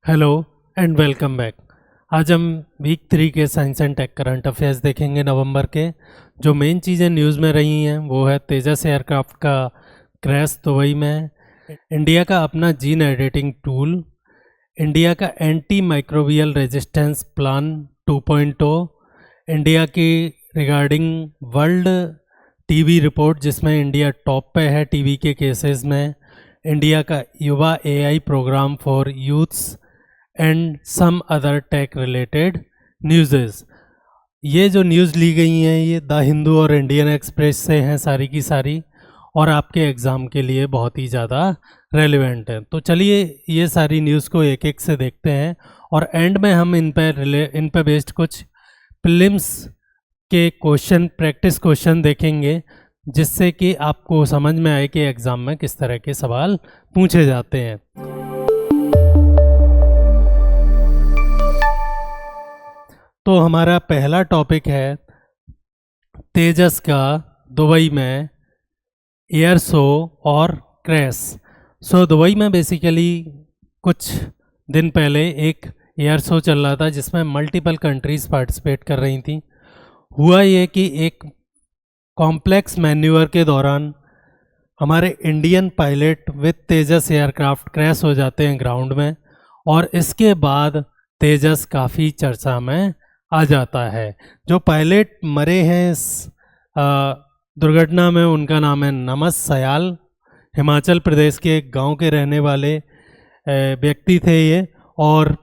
Hello and welcome back. आज हम week 3 के science and take current affairs देखेंगे नवंबर के। जो मेन चीज़ें न्यूज़ में रही हैं वो है तेजस एयरक्राफ्ट का क्रैश दुबई में, इंडिया का अपना जीन एडिटिंग टूल, इंडिया का anti microbial resistance plan 2.0, India की रिगार्डिंग वर्ल्ड टीबी रिपोर्ट जिसमें इंडिया टॉप पे है टीबी के केसेस में, इंडिया का Yuva AI programme for youths and some other tech related newses. ये जो न्यूज़ ली गई हैं ये द हिंदू और इंडियन एक्सप्रेस से हैं सारी की सारी, और आपके एग्ज़ाम के लिए बहुत ही ज़्यादा रेलिवेंट है। तो चलिए ये सारी न्यूज़ को एक एक से देखते हैं और एंड में हम इन पे बेस्ड कुछ प्रीलिम्स के क्वेश्चन, प्रैक्टिस क्वेश्चन देखेंगे जिससे कि आपको समझ में आए कि एग्ज़ाम में किस तरह के सवाल पूछे जाते हैं। तो हमारा पहला टॉपिक है तेजस का दुबई में एयर शो और क्रैश। दुबई में बेसिकली कुछ दिन पहले एक एयर शो चल रहा था जिसमें मल्टीपल कंट्रीज़ पार्टिसिपेट कर रही थी। हुआ ये कि एक कॉम्प्लेक्स मैन्यूवर के दौरान हमारे Indian pilot with Tejas aircraft crash हो जाते हैं ग्राउंड में, और इसके बाद तेजस काफ़ी चर्चा में आ जाता है। जो पायलट मरे हैं इस दुर्घटना में उनका नाम है नमस सयाल, हिमाचल प्रदेश के एक गांव के रहने वाले व्यक्ति थे ये। और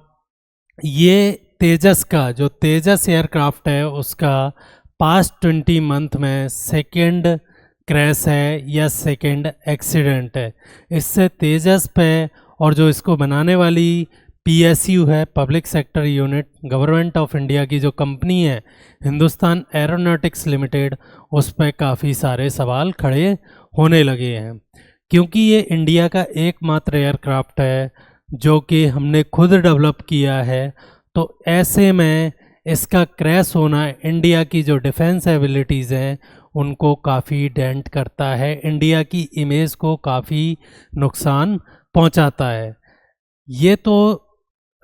ये तेजस का जो तेजस एयरक्राफ्ट है उसका पास्ट 20 मंथ में सेकेंड क्रैश है या सेकेंड एक्सीडेंट है। इससे तेजस पे और जो इसको बनाने वाली PSU है, public sector unit, government of India की जो कंपनी है हिंदुस्तान एरोनॉटिक्स लिमिटेड, उस पर काफ़ी सारे सवाल खड़े होने लगे हैं, क्योंकि ये इंडिया का एकमात्र एयरक्राफ्ट है जो कि हमने खुद डेवलप किया है। तो ऐसे में इसका क्रैश होना इंडिया की जो डिफेंस एबिलिटीज़ हैं उनको काफ़ी डेंट करता है, इंडिया की इमेज को काफ़ी नुकसान पहुंचाता है। ये तो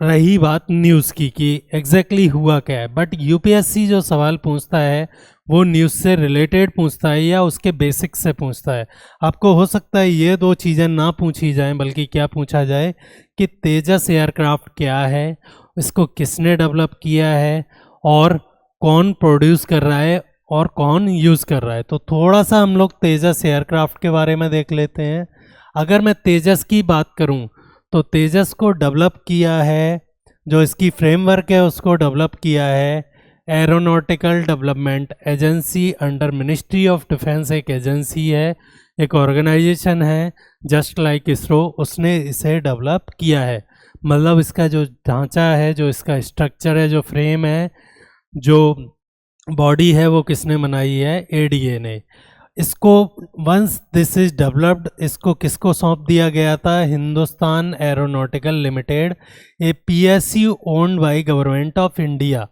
रही बात न्यूज़ की कि एग्जैक्टली हुआ क्या है, बट UPSC जो सवाल पूछता है वो न्यूज़ से रिलेटेड पूछता है या उसके बेसिक्स से पूछता है। आपको हो सकता है ये दो चीज़ें ना पूछी जाएं, बल्कि क्या पूछा जाए कि तेजस एयरक्राफ्ट क्या है, इसको किसने डेवलप किया है और कौन प्रोड्यूस कर रहा है और कौन यूज़ कर रहा है। तो थोड़ा सा हम लोग तेजस एयरक्राफ्ट के बारे में देख लेते हैं। अगर मैं तेजस की बात करूं तो तेजस को डेवलप किया है, जो इसकी फ्रेमवर्क है उसको डेवलप किया है aeronautical development agency under ministry of defence. एक एजेंसी है, एक ऑर्गेनाइजेशन है जस्ट लाइक इसरो, उसने इसे डेवलप किया है। मतलब इसका जो ढांचा है, जो इसका स्ट्रक्चर है, जो फ्रेम है, जो बॉडी है, वो किसने बनाई है? ADA ने। इसको वंस दिस इज डेवलप्ड, इसको किसको सौंप दिया गया था? Hindustan aeronautical limited, A PSU owned by government of India.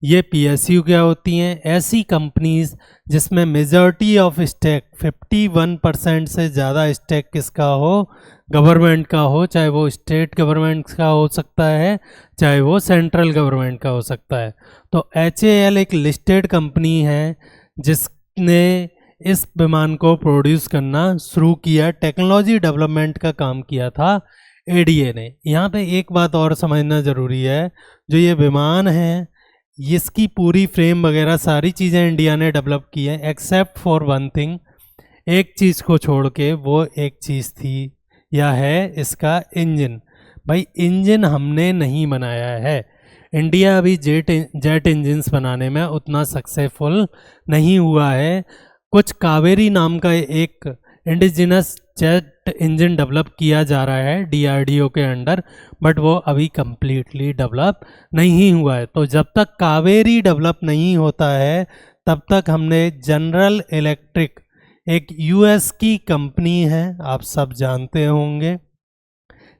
ये PSU क्या होती हैं? ऐसी कंपनीज जिसमें मेजॉरिटी ऑफ स्टेक 51% से ज़्यादा स्टेक किसका हो? गवर्नमेंट का हो, चाहे वो स्टेट गवर्नमेंट का हो सकता है, चाहे वो सेंट्रल गवर्नमेंट का हो सकता है। तो HAL एक लिस्टेड कंपनी है जिसने इस विमान को प्रोड्यूस करना शुरू किया, टेक्नोलॉजी डेवलपमेंट का काम किया था ADA ने। यहाँ पे एक बात और समझना ज़रूरी है, जो ये विमान है इसकी पूरी फ्रेम वगैरह सारी चीज़ें इंडिया ने डेवलप की हैं, एक्सेप्ट फॉर वन थिंग, एक चीज़ को छोड़ के, वो एक चीज़ थी या है इसका इंजन। भाई इंजन हमने नहीं बनाया है। इंडिया अभी जेट इंजन्स बनाने में उतना सक्सेसफुल नहीं हुआ है। कुछ कावेरी नाम का एक इंडिजिनस जेट इंजन डेवलप किया जा रहा है DRDO के अंडर, बट वो अभी कम्प्लीटली डेवलप नहीं हुआ है। तो जब तक कावेरी डेवलप नहीं होता है तब तक हमने जनरल इलेक्ट्रिक, एक US की कंपनी है, आप सब जानते होंगे,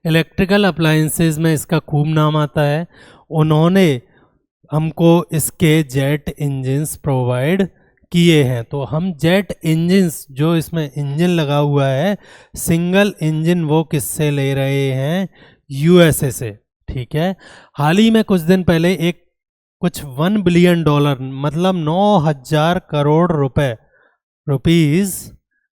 इलेक्ट्रिकल अप्लायंसेस में इसका खूब नाम आता है, उन्होंने हमको इसके जेट इंजन्स प्रोवाइड किए हैं। तो हम जेट इंजन्स, जो इसमें इंजन लगा हुआ है सिंगल इंजन, वो किससे ले रहे हैं? USA से। ठीक है। हाल ही में कुछ दिन पहले एक कुछ $1 बिलियन मतलब 9,000 करोड़ रुपए, रुपीज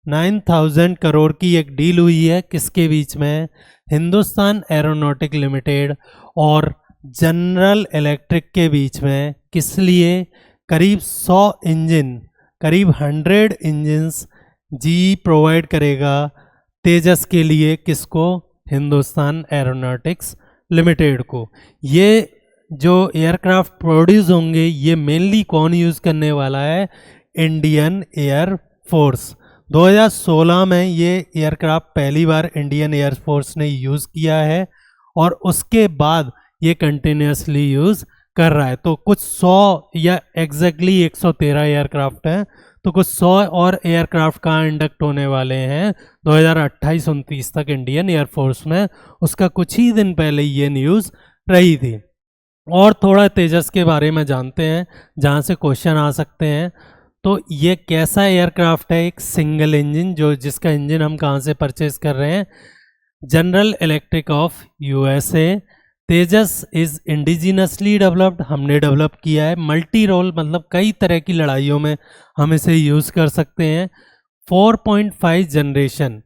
9,000 करोड़ की एक डील हुई है। किसके बीच में? हिंदुस्तान एरोनॉटिक लिमिटेड और जनरल इलेक्ट्रिक के बीच में। किस लिए? करीब 100 इंजन, करीब 100 इंजन्स जी प्रोवाइड करेगा तेजस के लिए। किसको? हिंदुस्तान एरोनॉटिक्स लिमिटेड को। ये जो एयरक्राफ्ट प्रोड्यूस होंगे ये मेनली कौन यूज़ करने वाला है? Indian air force. 2016 में ये एयरक्राफ्ट पहली बार इंडियन एयर फोर्स ने यूज़ किया है और उसके बाद ये कंटिन्यूसली यूज़ कर रहा है। तो कुछ 100 या एग्जैक्टली 113 एयरक्राफ्ट हैं, तो कुछ 100 और एयरक्राफ्ट कहाँ इंडक्ट होने वाले हैं 2028-29 तक इंडियन एयरफोर्स में। उसका कुछ ही दिन पहले ये न्यूज़ रही थी। और थोड़ा तेजस के बारे में जानते हैं जहाँ से क्वेश्चन आ सकते हैं। तो ये कैसा एयरक्राफ्ट है? एक सिंगल इंजन, जो जिसका इंजन हम कहाँ से परचेज कर रहे हैं? General electric of USA. Tejas is indigenously developed, हमने डेवलप किया है। मल्टी रोल मतलब कई तरह की लड़ाइयों में हम इसे यूज़ कर सकते हैं। 4.5 जनरेशन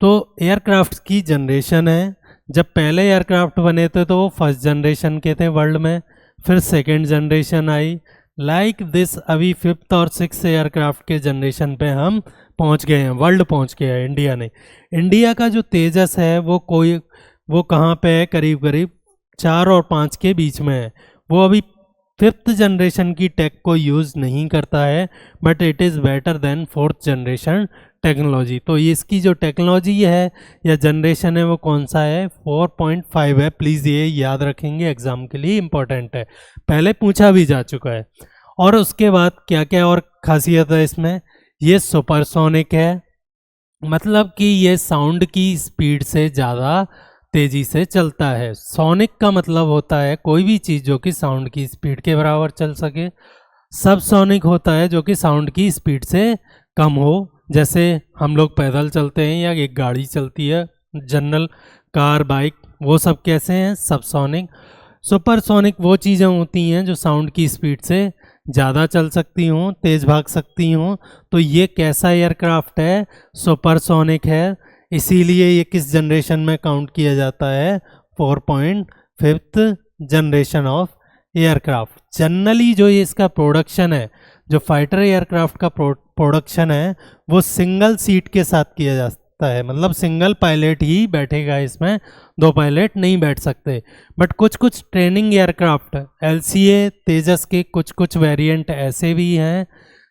तो एयरक्राफ्ट की जनरेशन है। जब पहले एयरक्राफ्ट बने थे तो वो फर्स्ट जनरेशन के थे वर्ल्ड में, फिर second generation I. Like this अभी 5th और 6th एयरक्राफ्ट के जनरेशन पे हम पहुंच गए हैं, वर्ल्ड पहुंच गया है इंडिया ने। इंडिया का जो तेजस है वो कहाँ पे है? करीब करीब 4 और 5 के बीच में है। वो अभी 5th जनरेशन की टेक को यूज़ नहीं करता है, but it is better than 4th generation technology. तो इसकी जो टेक्नोलॉजी है या जनरेशन है वो कौन सा है? 4.5 है। प्लीज़ ये याद रखेंगे, एग्जाम के लिए इम्पोर्टेंट है, पहले पूछा भी जा चुका है। और उसके बाद क्या क्या और खासियत है इसमें? ये सुपरसोनिक है, मतलब कि ये साउंड की स्पीड से ज़्यादा तेज़ी से चलता है। सोनिक का मतलब होता है कोई भी चीज़ जो कि साउंड की स्पीड के बराबर चल सके। सब सोनिक होता है जो कि साउंड की स्पीड से कम हो, जैसे हम लोग पैदल चलते हैं या एक गाड़ी चलती है, जनरल कार, बाइक, वो सब कैसे हैं? सब सोनिक। सुपरसोनिक वो चीज़ें होती हैं जो साउंड की स्पीड से ज़्यादा चल सकती हों, तेज़ भाग सकती हों। तो ये कैसा एयरक्राफ्ट है? सुपरसोनिक है। इसीलिए ये किस जनरेशन में काउंट किया जाता है? 4.5th generation of aircraft. Generally जो ये इसका प्रोडक्शन है, जो फाइटर एयरक्राफ्ट का प्रोडक्शन है, वो सिंगल सीट के साथ किया जाता है, मतलब सिंगल पायलट ही बैठेगा इसमें, 2 पायलट नहीं बैठ सकते। बट कुछ कुछ ट्रेनिंग एयरक्राफ्ट LCA तेजस के कुछ कुछ वेरिएंट ऐसे भी हैं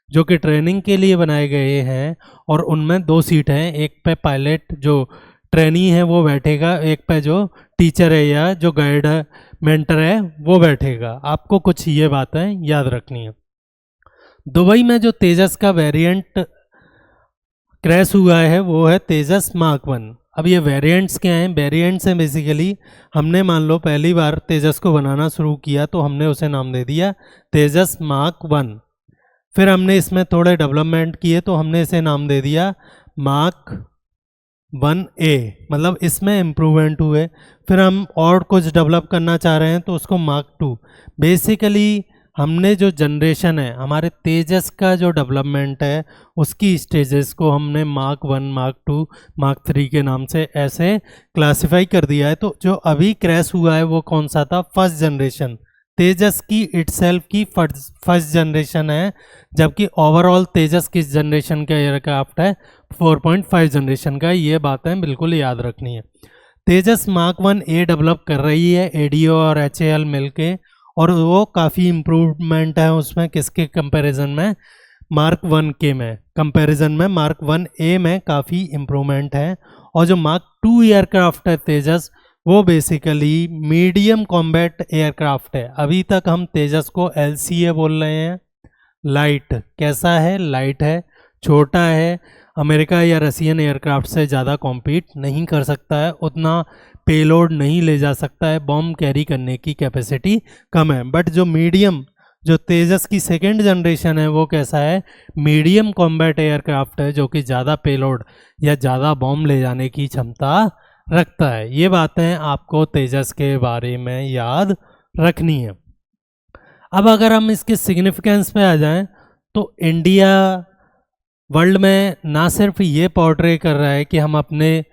जो कि ट्रेनिंग के लिए बनाए गए हैं और उनमें 2 सीट हैं। एक पे पायलट जो ट्रेनी है वो बैठेगा, एक पे जो टीचर है या जो गाइड है, मेंटर है, वो बैठेगा। आपको कुछ ये बातें याद रखनी है। दुबई में जो तेजस का वेरिएंट क्रैश हुआ है वो है तेजस मार्क 1। अब ये वेरिएंट्स क्या हैं? वेरिएंट्स हैं बेसिकली, हमने मान लो पहली बार तेजस को बनाना शुरू किया तो हमने उसे नाम दे दिया तेजस मार्क 1। फिर हमने इसमें थोड़े डेवलपमेंट किए तो हमने इसे नाम दे दिया मार्क 1A, मतलब इसमें इम्प्रूवमेंट हुए। फिर हम और कुछ डेवलप करना चाह रहे हैं तो उसको मार्क 2। बेसिकली हमने जो जनरेशन है हमारे तेजस का जो डेवलपमेंट है उसकी स्टेजेस को हमने मार्क 1, मार्क 2, मार्क 3 के नाम से ऐसे क्लासिफाई कर दिया है। तो जो अभी क्रैश हुआ है वो कौन सा था? First generation. तेजस की इटसेल्फ की फर्स्ट जनरेशन है, जबकि ओवरऑल तेजस किस जनरेशन का एयरक्राफ्ट है? 4.5 जनरेशन का। ये बातें बिल्कुल याद रखनी है। तेजस मार्क 1A डेवलप कर रही है ADO और HAL मिलके, और वो काफ़ी इम्प्रूवमेंट है उसमें। किसके कंपैरिजन में? मार्क 1K में कंपैरिजन में मार्क 1A में काफ़ी इम्प्रूवमेंट है। और जो मार्क 2 एयरक्राफ्ट है तेजस, वो बेसिकली मीडियम कॉम्बैट एयरक्राफ्ट है। अभी तक हम तेजस को LCA बोल रहे हैं। लाइट कैसा है? लाइट है, छोटा है, अमेरिका या रशियन एयरक्राफ्ट से ज़्यादा कॉम्पीट नहीं कर सकता है, उतना पेलोड नहीं ले जा सकता है, बॉम्ब कैरी करने की कैपेसिटी कम है। बट जो मीडियम, जो तेजस की सेकेंड जनरेशन है वो कैसा है? मीडियम कॉम्बैट एयरक्राफ्ट है, जो कि ज़्यादा पेलोड या ज़्यादा बॉम्ब ले जाने की क्षमता रखता है। ये बातें आपको तेजस के बारे में याद रखनी है। अब अगर हम इसके सिग्निफिकेंस पे आ जाएं तो इंडिया वर्ल्ड में ना सिर्फ ये पोर्ट्रे कर रहा है कि हम अपने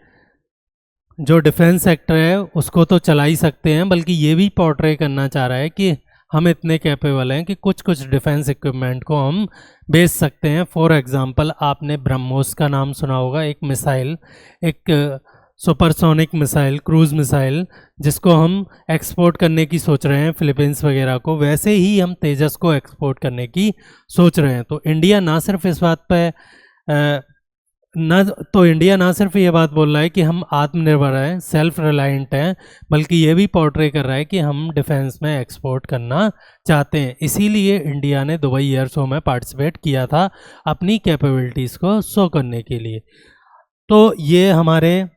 जो डिफेंस सेक्टर है उसको तो चला ही सकते हैं, बल्कि ये भी पोर्ट्रे करना चाह रहा है कि हम इतने कैपेबल हैं कि कुछ कुछ डिफेंस इक्विपमेंट को हम बेच सकते हैं। फॉर एग्जांपल आपने ब्रह्मोस का नाम सुना होगा, एक मिसाइल, एक सुपरसोनिक मिसाइल, क्रूज मिसाइल, जिसको हम एक्सपोर्ट करने की सोच रहे हैं फिलीपींस वगैरह को। वैसे ही हम तेजस को एक्सपोर्ट करने की सोच रहे हैं। तो इंडिया ना सिर्फ इस बात पे इंडिया ना सिर्फ ये बात बोल रहा है कि हम आत्मनिर्भर हैं, सेल्फ रिलायंट हैं, बल्कि ये भी पोर्ट्रे कर रहा है कि हम डिफेंस में एक्सपोर्ट करना चाहते हैं। इसीलिए इंडिया ने दुबई एयर शो में पार्टिसिपेट किया था अपनी कैपेबिलिटीज़ को शो करने के लिए। तो ये हमारे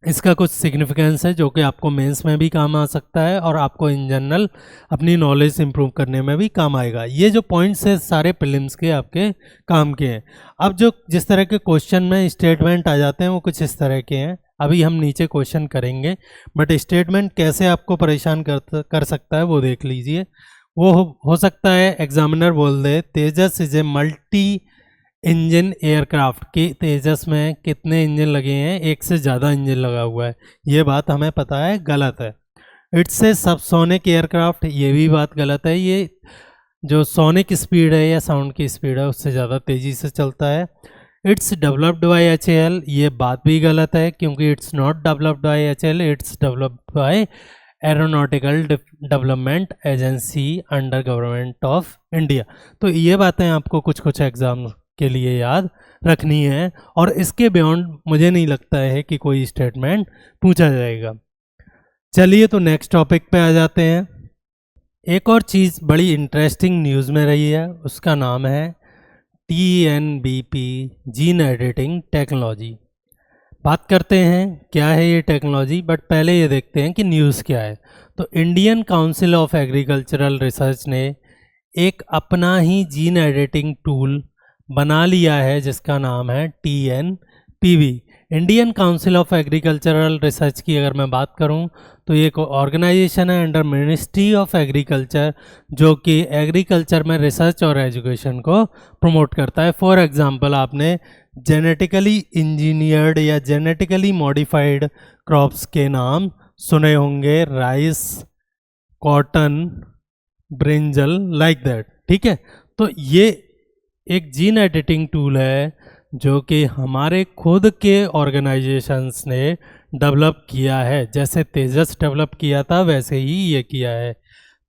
इसका कुछ सिग्निफिकेंस है जो कि आपको मेंस में भी काम आ सकता है और आपको इन जनरल अपनी नॉलेज इंप्रूव करने में भी काम आएगा। ये जो पॉइंट्स है सारे प्रीलिम्स के आपके काम के हैं। अब जो जिस तरह के क्वेश्चन में स्टेटमेंट आ जाते हैं वो कुछ इस तरह के हैं। अभी हम नीचे क्वेश्चन करेंगे, बट स्टेटमेंट कैसे आपको परेशान कर सकता है वो देख लीजिए। वो हो सकता है एग्जामिनर बोल दे Tejas is a multi engine aircraft, कि तेजस में कितने इंजन लगे हैं, एक से ज़्यादा इंजन लगा हुआ है। ये बात हमें पता है गलत है। इट्स ए सबसोनिक एयरक्राफ्ट, ये भी बात गलत है। ये जो सोनिक स्पीड है या साउंड की स्पीड है उससे ज़्यादा तेज़ी से चलता है। इट्स डेवलप्ड बाय HAL, ये बात भी गलत है क्योंकि it's not developed by HAL, it's developed by aeronautical development agency under government of India. तो ये बातें आपको कुछ कुछ एग्जाम के लिए याद रखनी है और इसके बियॉन्ड मुझे नहीं लगता है कि कोई स्टेटमेंट पूछा जाएगा। चलिए तो नेक्स्ट टॉपिक पे आ जाते हैं। एक और चीज़ बड़ी इंटरेस्टिंग न्यूज़ में रही है, उसका नाम है TNBP जीन एडिटिंग टेक्नोलॉजी। बात करते हैं क्या है ये टेक्नोलॉजी, बट पहले ये देखते हैं कि न्यूज़ क्या है। तो Indian council of agricultural research ने एक अपना ही जीन एडिटिंग टूल बना लिया है जिसका नाम है TNPV। Indian council of agricultural research की अगर मैं बात करूं तो ये एक ऑर्गेनाइजेशन है अंडर मिनिस्ट्री ऑफ एग्रीकल्चर जो कि एग्रीकल्चर में रिसर्च और एजुकेशन को प्रमोट करता है। फॉर एग्जांपल आपने जेनेटिकली इंजीनियर्ड या जेनेटिकली मॉडिफाइड क्रॉप्स के नाम सुने होंगे, rice, cotton, brinjal, like that. ठीक है, तो ये एक जीन एडिटिंग टूल है जो कि हमारे खुद के ऑर्गेनाइजेशंस ने डेवलप किया है। जैसे तेजस डेवलप किया था वैसे ही ये किया है।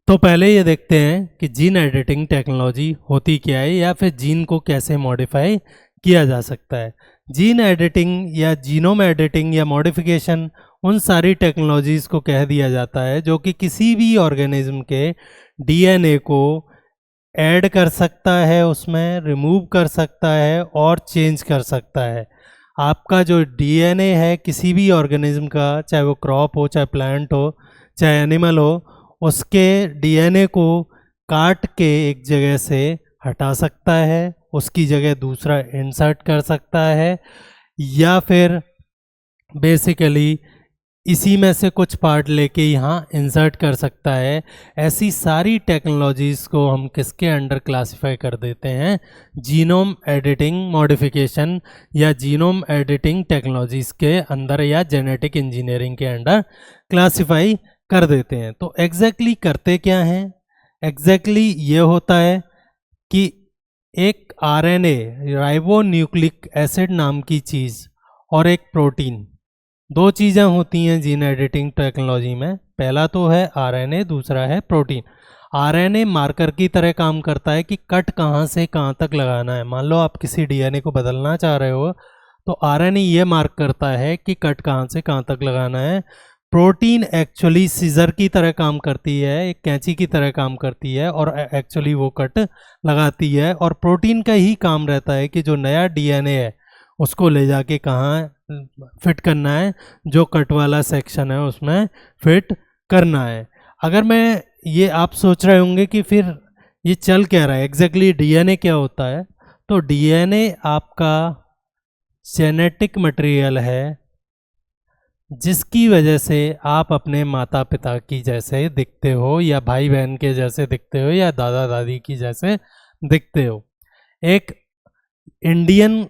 तो पहले ये देखते हैं कि जीन एडिटिंग टेक्नोलॉजी होती क्या है या फिर जीन को कैसे मॉडिफाई किया जा सकता है। जीन एडिटिंग या जीनोम एडिटिंग या मॉडिफिकेशन उन सारी टेक्नोलॉजीज़ को कह दिया जाता है जो कि किसी भी ऑर्गेनिज्म के DNA को ऐड कर सकता है, उसमें रिमूव कर सकता है और चेंज कर सकता है। आपका जो DNA है किसी भी ऑर्गेनिज्म का, चाहे वो क्रॉप हो, चाहे प्लांट हो, चाहे एनिमल हो, उसके DNA को काट के एक जगह से हटा सकता है, उसकी जगह दूसरा इंसर्ट कर सकता है, या फिर बेसिकली इसी में से कुछ पार्ट लेके यहाँ इंसर्ट कर सकता है। ऐसी सारी टेक्नोलॉजीज़ को हम किसके अंडर क्लासिफाई कर देते हैं? जीनोम एडिटिंग मॉडिफिकेशन या जीनोम एडिटिंग टेक्नोलॉजीज़ के अंदर या जेनेटिक इंजीनियरिंग के अंडर क्लासिफाई कर देते हैं। तो एग्जैक्टली करते क्या हैं? एग्जैक्टली ये होता है कि एक RNA राइबोन्यूक्लिक एसिड नाम की चीज़ और एक प्रोटीन, दो चीज़ें होती हैं जीन एडिटिंग टेक्नोलॉजी में। पहला तो है RNA, दूसरा है प्रोटीन। RNA मार्कर की तरह काम करता है कि कट कहाँ से कहाँ तक लगाना है। मान लो आप किसी DNA को बदलना चाह रहे हो तो RNA ये मार्क करता है कि कट कहाँ से कहाँ तक लगाना है। प्रोटीन एक्चुअली सीजर की तरह काम करती है, एक कैंची की तरह काम करती है और एक्चुअली वो कट लगाती है। और प्रोटीन का ही काम रहता है कि जो नया DNA है उसको ले जाके कहाँ फिट करना है, जो कट वाला सेक्शन है उसमें फिट करना है। अगर मैं ये आप सोच रहे होंगे कि फिर ये चल क्या रहा है, एग्जैक्टली DNA क्या होता है, तो DNA आपका जेनेटिक मटेरियल है जिसकी वजह से आप अपने माता पिता की जैसे दिखते हो, या भाई बहन के जैसे दिखते हो, या दादा दादी की जैसे दिखते हो। एक इंडियन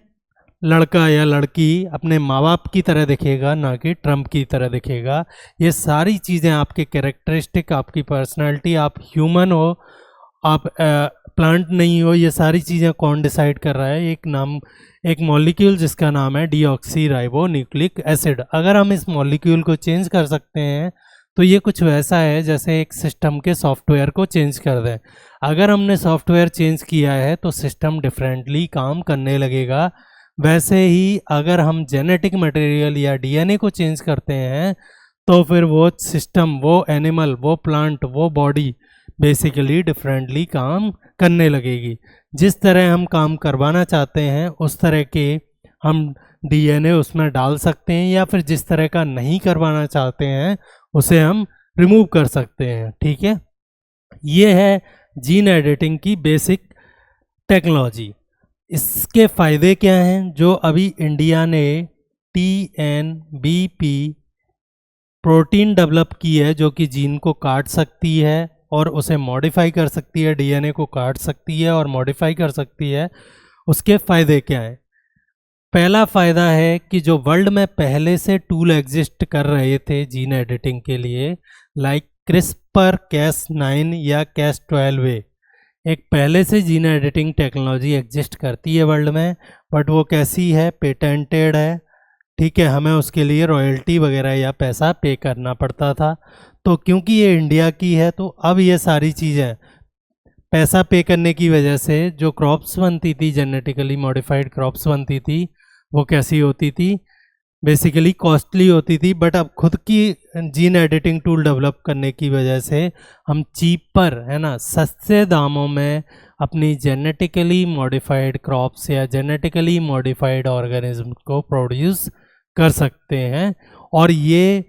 लड़का या लड़की अपने माँ बाप की तरह दिखेगा, ना कि ट्रम्प की तरह दिखेगा। ये सारी चीज़ें आपके कैरेक्टरिस्टिक, आपकी पर्सनालिटी, आप ह्यूमन हो, आप प्लांट नहीं हो, ये सारी चीज़ें कौन डिसाइड कर रहा है? एक मॉलिक्यूल जिसका नाम है डीऑक्सी राइबो न्यूक्लिक एसिड। अगर हम इस मॉलिक्यूल को चेंज कर सकते हैं तो ये कुछ वैसा है जैसे एक सिस्टम के सॉफ्टवेयर को चेंज कर दें। अगर हमने सॉफ्टवेयर चेंज किया है तो सिस्टम डिफरेंटली काम करने लगेगा। वैसे ही अगर हम जेनेटिक मटेरियल या डीएनए को चेंज करते हैं तो फिर वो सिस्टम, वो एनिमल, वो प्लांट, वो बॉडी बेसिकली डिफरेंटली काम करने लगेगी। जिस तरह हम काम करवाना चाहते हैं उस तरह के हम डीएनए उसमें डाल सकते हैं, या फिर जिस तरह का नहीं करवाना चाहते हैं उसे हम रिमूव कर सकते हैं। ठीक है, ये है जीन एडिटिंग की बेसिक टेक्नोलॉजी। इसके फ़ायदे क्या हैं? जो अभी इंडिया ने TNBP प्रोटीन डेवलप की है, जो कि जीन को काट सकती है और उसे मॉडिफाई कर सकती है, डीएनए को काट सकती है और मॉडिफाई कर सकती है। उसके फ़ायदे क्या हैं? पहला फ़ायदा है कि जो वर्ल्ड में पहले से टूल एग्जिस्ट कर रहे थे जीन एडिटिंग के लिए, लाइक क्रिस्पर Cas9 या Cas12a, एक पहले से जीन एडिटिंग टेक्नोलॉजी एग्जिस्ट करती है वर्ल्ड में, बट वो कैसी है? पेटेंटेड है। ठीक है, हमें उसके लिए रॉयल्टी वगैरह या पैसा पे करना पड़ता था। तो क्योंकि ये इंडिया की है तो अब ये सारी चीज़ें पैसा पे करने की वजह से जो क्रॉप्स बनती थी, जेनेटिकली मॉडिफाइड क्रॉप्स बनती थी, वो कैसी होती थी? बेसिकली कॉस्टली होती थी। बट अब खुद की जीन एडिटिंग टूल डेवलप करने की वजह से हम चीपर, है ना, सस्ते दामों में अपनी जेनेटिकली मॉडिफाइड क्रॉप्स या जेनेटिकली मॉडिफाइड ऑर्गेनिज्म को प्रोड्यूस कर सकते हैं। और ये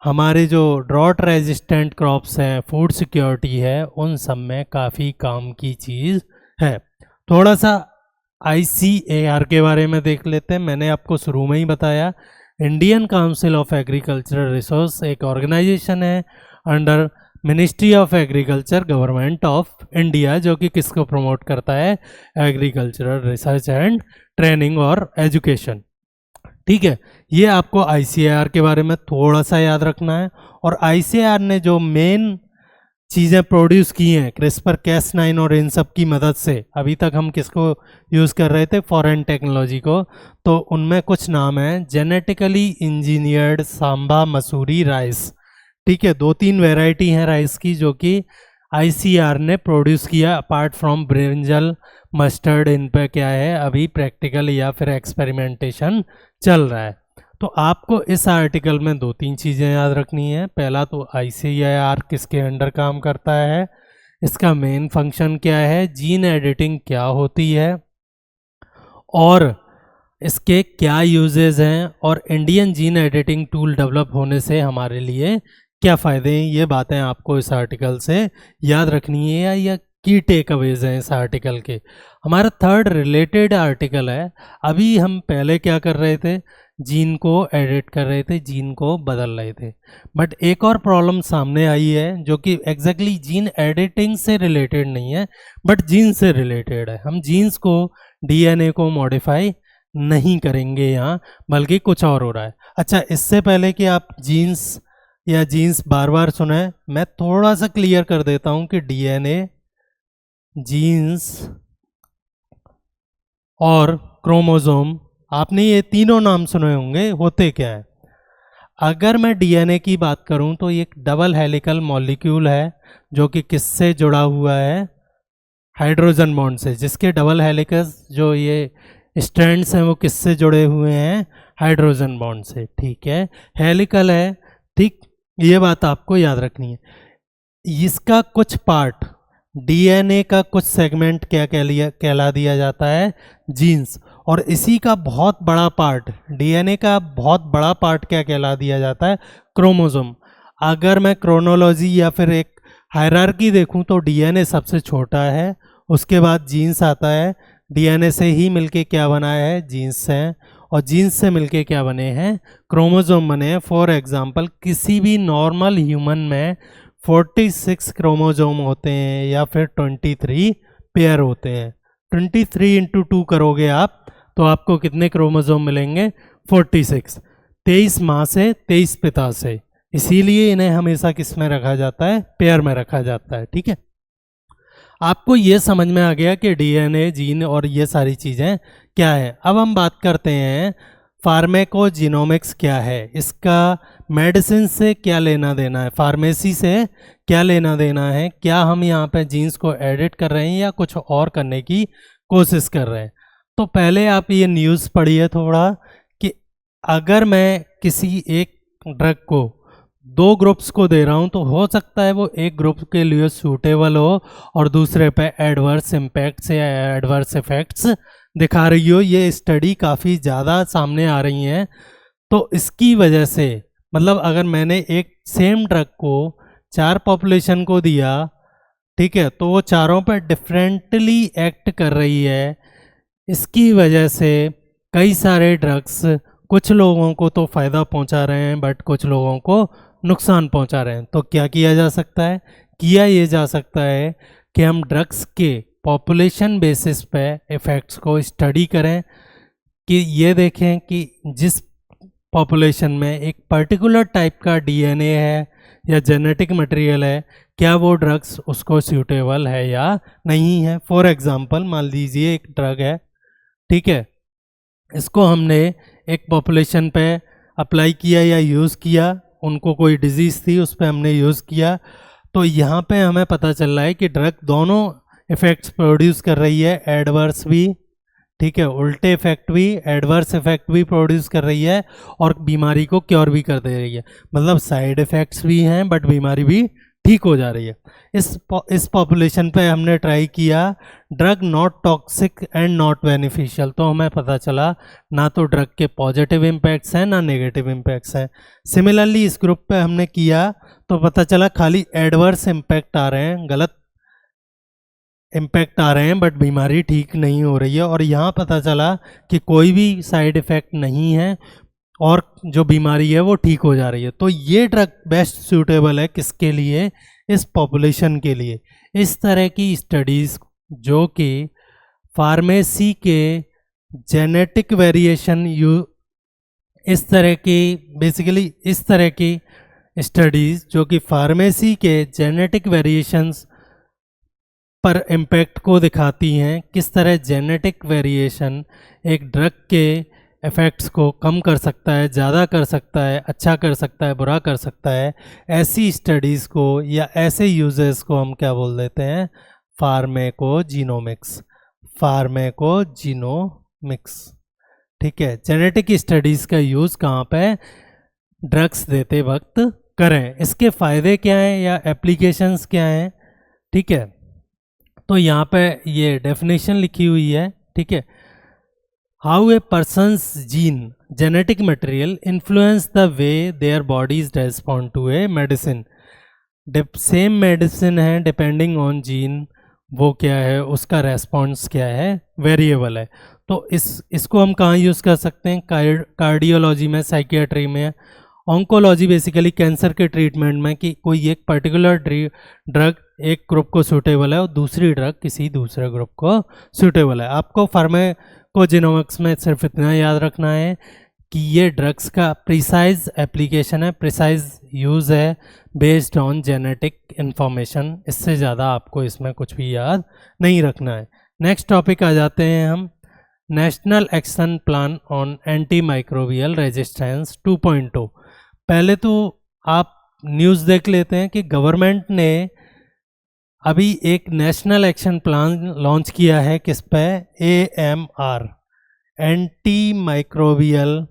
हमारे जो ड्रॉट रेजिस्टेंट क्रॉप्स हैं, फूड सिक्योरिटी है, उन सब में काफ़ी काम की चीज़ है। थोड़ा सा ICAR के बारे में देख लेते हैं। मैंने आपको शुरू में ही बताया, Indian council of agricultural resource एक ऑर्गेनाइजेशन है under ministry of agriculture, government of India, जो कि किसको प्रमोट करता है? एग्रीकल्चरल रिसर्च एंड ट्रेनिंग और एजुकेशन। ठीक है, ये आपको ICAR के बारे में थोड़ा सा याद रखना है। और ICAR ने जो मेन चीज़ें प्रोड्यूस की हैं क्रिस्पर Cas9 और इन सब की मदद से, अभी तक हम किसको यूज़ कर रहे थे? फॉरेन टेक्नोलॉजी को। तो उनमें कुछ नाम हैं, genetically engineered Samba Mussoorie rice. ठीक है, 2-3 वैरायटी हैं राइस की जो कि ICAR ने प्रोड्यूस किया। अपार्ट फ्रॉम ब्रिंजल, मस्टर्ड, इन पे क्या है अभी प्रैक्टिकल या फिर एक्सपेरिमेंटेशन चल रहा है। तो आपको इस आर्टिकल में 2-3 चीज़ें याद रखनी है। पहला तो ICAR किसके अंडर काम करता है, इसका मेन फंक्शन क्या है, जीन एडिटिंग क्या होती है और इसके क्या यूजेस हैं, और Indian gene editing tool develop होने से हमारे लिए क्या फ़ायदे हैं। ये बातें आपको इस आर्टिकल से याद रखनी है, या की टेक अवेज हैं इस आर्टिकल के। हमारा थर्ड रिलेटेड आर्टिकल है। अभी हम पहले क्या कर रहे थे? जीन को एडिट कर रहे थे, जीन को बदल रहे थे। बट एक और प्रॉब्लम सामने आई है जो कि एग्जैक्टली जीन एडिटिंग से रिलेटेड नहीं है, बट जीन से रिलेटेड है। हम जीन्स को, DNA को मॉडिफाई नहीं करेंगे यहाँ, बल्कि कुछ और हो रहा है। अच्छा, इससे पहले कि आप जीन्स या जीन्स बार बार सुने, मैं थोड़ा सा क्लियर कर देता हूँ कि DNA, जीन्स और क्रोमोसोम, आपने ये तीनों नाम सुने होंगे, होते क्या है? अगर मैं DNA की बात करूं तो ये एक डबल हेलिकल मॉलिक्यूल है जो कि किससे जुड़ा हुआ है? हाइड्रोजन बॉन्ड से। जिसके डबल हेलिकस, जो ये स्ट्रैंड्स हैं, वो किससे जुड़े हुए हैं? हाइड्रोजन बॉन्ड से। ठीक है, हेलिकल है। ठीक, ये बात आपको याद रखनी है। इसका कुछ पार्ट, DNA का कुछ सेगमेंट क्या कहला दिया जाता है? जीन्स। और इसी का बहुत बड़ा पार्ट, DNA का बहुत बड़ा पार्ट क्या कहला दिया जाता है? क्रोमोसोम। अगर मैं क्रोनोलॉजी या फिर एक हायरार्की देखूं तो DNA सबसे छोटा है, उसके बाद जीन्स आता है। DNA से ही मिलके क्या बना है? जीन्स हैं। और जीन्स से मिलके क्या बने हैं, क्रोमोसोम बने हैं। फॉर एग्जांपल किसी भी नॉर्मल ह्यूमन में 46 क्रोमोसोम होते हैं या फिर 23 पेयर होते हैं। 23 इंटू 2 करोगे आप तो आपको कितने क्रोमोसोम मिलेंगे, 46। 23 माँ से 23 पिता से, इसीलिए इन्हें हमेशा किस में रखा जाता है, पेयर में रखा जाता है। ठीक है, आपको ये समझ में आ गया कि डीएनए, जीन और ये सारी चीज़ें क्या है। अब हम बात करते हैं फार्मेकोजीनोमिक्स क्या है, इसका मेडिसिन से क्या लेना देना है, फार्मेसी से क्या लेना देना है, क्या हम यहाँ पे जीन्स को एडिट कर रहे हैं या कुछ और करने की कोशिश कर रहे हैं। तो पहले आप ये न्यूज़ पढ़िए थोड़ा कि अगर मैं किसी एक ड्रग को 2 ग्रुप्स को दे रहा हूँ तो हो सकता है वो एक ग्रुप के लिए सूटेबल हो और दूसरे पे एडवर्स इम्पैक्ट्स या एडवर्स इफेक्ट्स दिखा रही हो। ये स्टडी काफ़ी ज़्यादा सामने आ रही हैं। तो इसकी वजह से मतलब अगर मैंने एक सेम ड्रग को 4 पॉपुलेशन को दिया, ठीक है, तो वो चारों पर डिफरेंटली एक्ट कर रही है। इसकी वजह से कई सारे ड्रग्स कुछ लोगों को तो फ़ायदा पहुंचा रहे हैं बट कुछ लोगों को नुकसान पहुंचा रहे हैं। तो क्या किया जा सकता है, किया ये जा सकता है कि हम ड्रग्स के पॉपुलेशन बेसिस पे इफ़ेक्ट्स को स्टडी करें, कि ये देखें कि जिस पॉपुलेशन में एक पर्टिकुलर टाइप का डीएनए है या जेनेटिक मटेरियल है, क्या वो ड्रग्स उसको सूटेबल है या नहीं है। फॉर एग्जांपल मान लीजिए एक ड्रग है, ठीक है, इसको हमने एक पॉपुलेशन पे अप्लाई किया या यूज़ किया, उनको कोई डिजीज़ थी उस पर हमने यूज़ किया, तो यहाँ पे हमें पता चल रहा है कि ड्रग दोनों इफ़ेक्ट्स प्रोड्यूस कर रही है, एडवर्स भी, ठीक है, उल्टे इफेक्ट भी, एडवर्स इफेक्ट भी प्रोड्यूस कर रही है और बीमारी को क्योर भी कर दे रही है। मतलब साइड इफ़ेक्ट्स भी हैं बट बीमारी भी ठीक हो जा रही है। इस पॉपुलेशन पे हमने ट्राई किया drug not toxic and not beneficial, तो हमें पता चला ना तो ड्रग के पॉजिटिव इम्पैक्ट्स हैं ना नेगेटिव इम्पैक्ट्स हैं। सिमिलरली इस ग्रुप पे हमने किया तो पता चला खाली एडवर्स इम्पैक्ट आ रहे हैं, गलत इम्पैक्ट आ रहे हैं बट बीमारी ठीक नहीं हो रही है। और यहाँ पता चला कि कोई भी साइड इफ़ेक्ट नहीं है और जो बीमारी है वो ठीक हो जा रही है। तो ये ड्रग बेस्ट सूटेबल है किसके लिए, इस पॉपुलेशन के लिए। इस तरह की स्टडीज़ जो कि फार्मेसी के जेनेटिक वेरिएशन इस तरह की बेसिकली इस तरह की स्टडीज़ जो कि फार्मेसी के जेनेटिक वेरिएशंस पर इम्पैक्ट को दिखाती हैं, किस तरह जेनेटिक वेरिएशन एक ड्रग के इफ़ेक्ट्स को कम कर सकता है, ज़्यादा कर सकता है, अच्छा कर सकता है, बुरा कर सकता है। ऐसी स्टडीज़ को या ऐसे यूजेस को हम क्या बोल देते हैं, फार्मेकोजीनोमिक्स। फार्मेकोजीनोमिक्स, ठीक है। जेनेटिक स्टडीज़ का यूज़ कहाँ पे, ड्रग्स देते वक्त करें। इसके फ़ायदे क्या हैं या एप्लीकेशंस क्या हैं, ठीक है। तो यहाँ पे ये डेफिनेशन लिखी हुई है, ठीक है। How a person's gene genetic material influence the way their bodies respond to a medicine. Same medicine है, डिपेंडिंग ऑन जीन वो क्या है, उसका रेस्पॉन्स क्या है, वेरिएबल है। तो इसको हम कहाँ यूज़ कर सकते हैं, कार्डियोलॉजी में, साइकियाट्री में, ऑन्कोलॉजी बेसिकली कैंसर के ट्रीटमेंट में, कि कोई एक पर्टिकुलर ड्रग एक ग्रुप को सूटेबल है और दूसरी ड्रग किसी दूसरे ग्रुप को सूटेबल है। आपको फार्माकोजेनोमिक्स में सिर्फ इतना याद रखना है कि ये ड्रग्स का प्रिसाइज एप्लीकेशन है, प्रिसाइज यूज़ है बेस्ड ऑन जेनेटिक इंफॉर्मेशन। इससे ज़्यादा आपको इसमें कुछ भी याद नहीं रखना है। नेक्स्ट टॉपिक आ जाते हैं हम, national action plan on anti microbial resistance 2.0। पहले तो आप न्यूज़ देख लेते हैं कि गवर्नमेंट ने अभी एक नेशनल एक्शन प्लान लॉन्च किया है, किस पे, AMR, एंटी माइक्रोबियल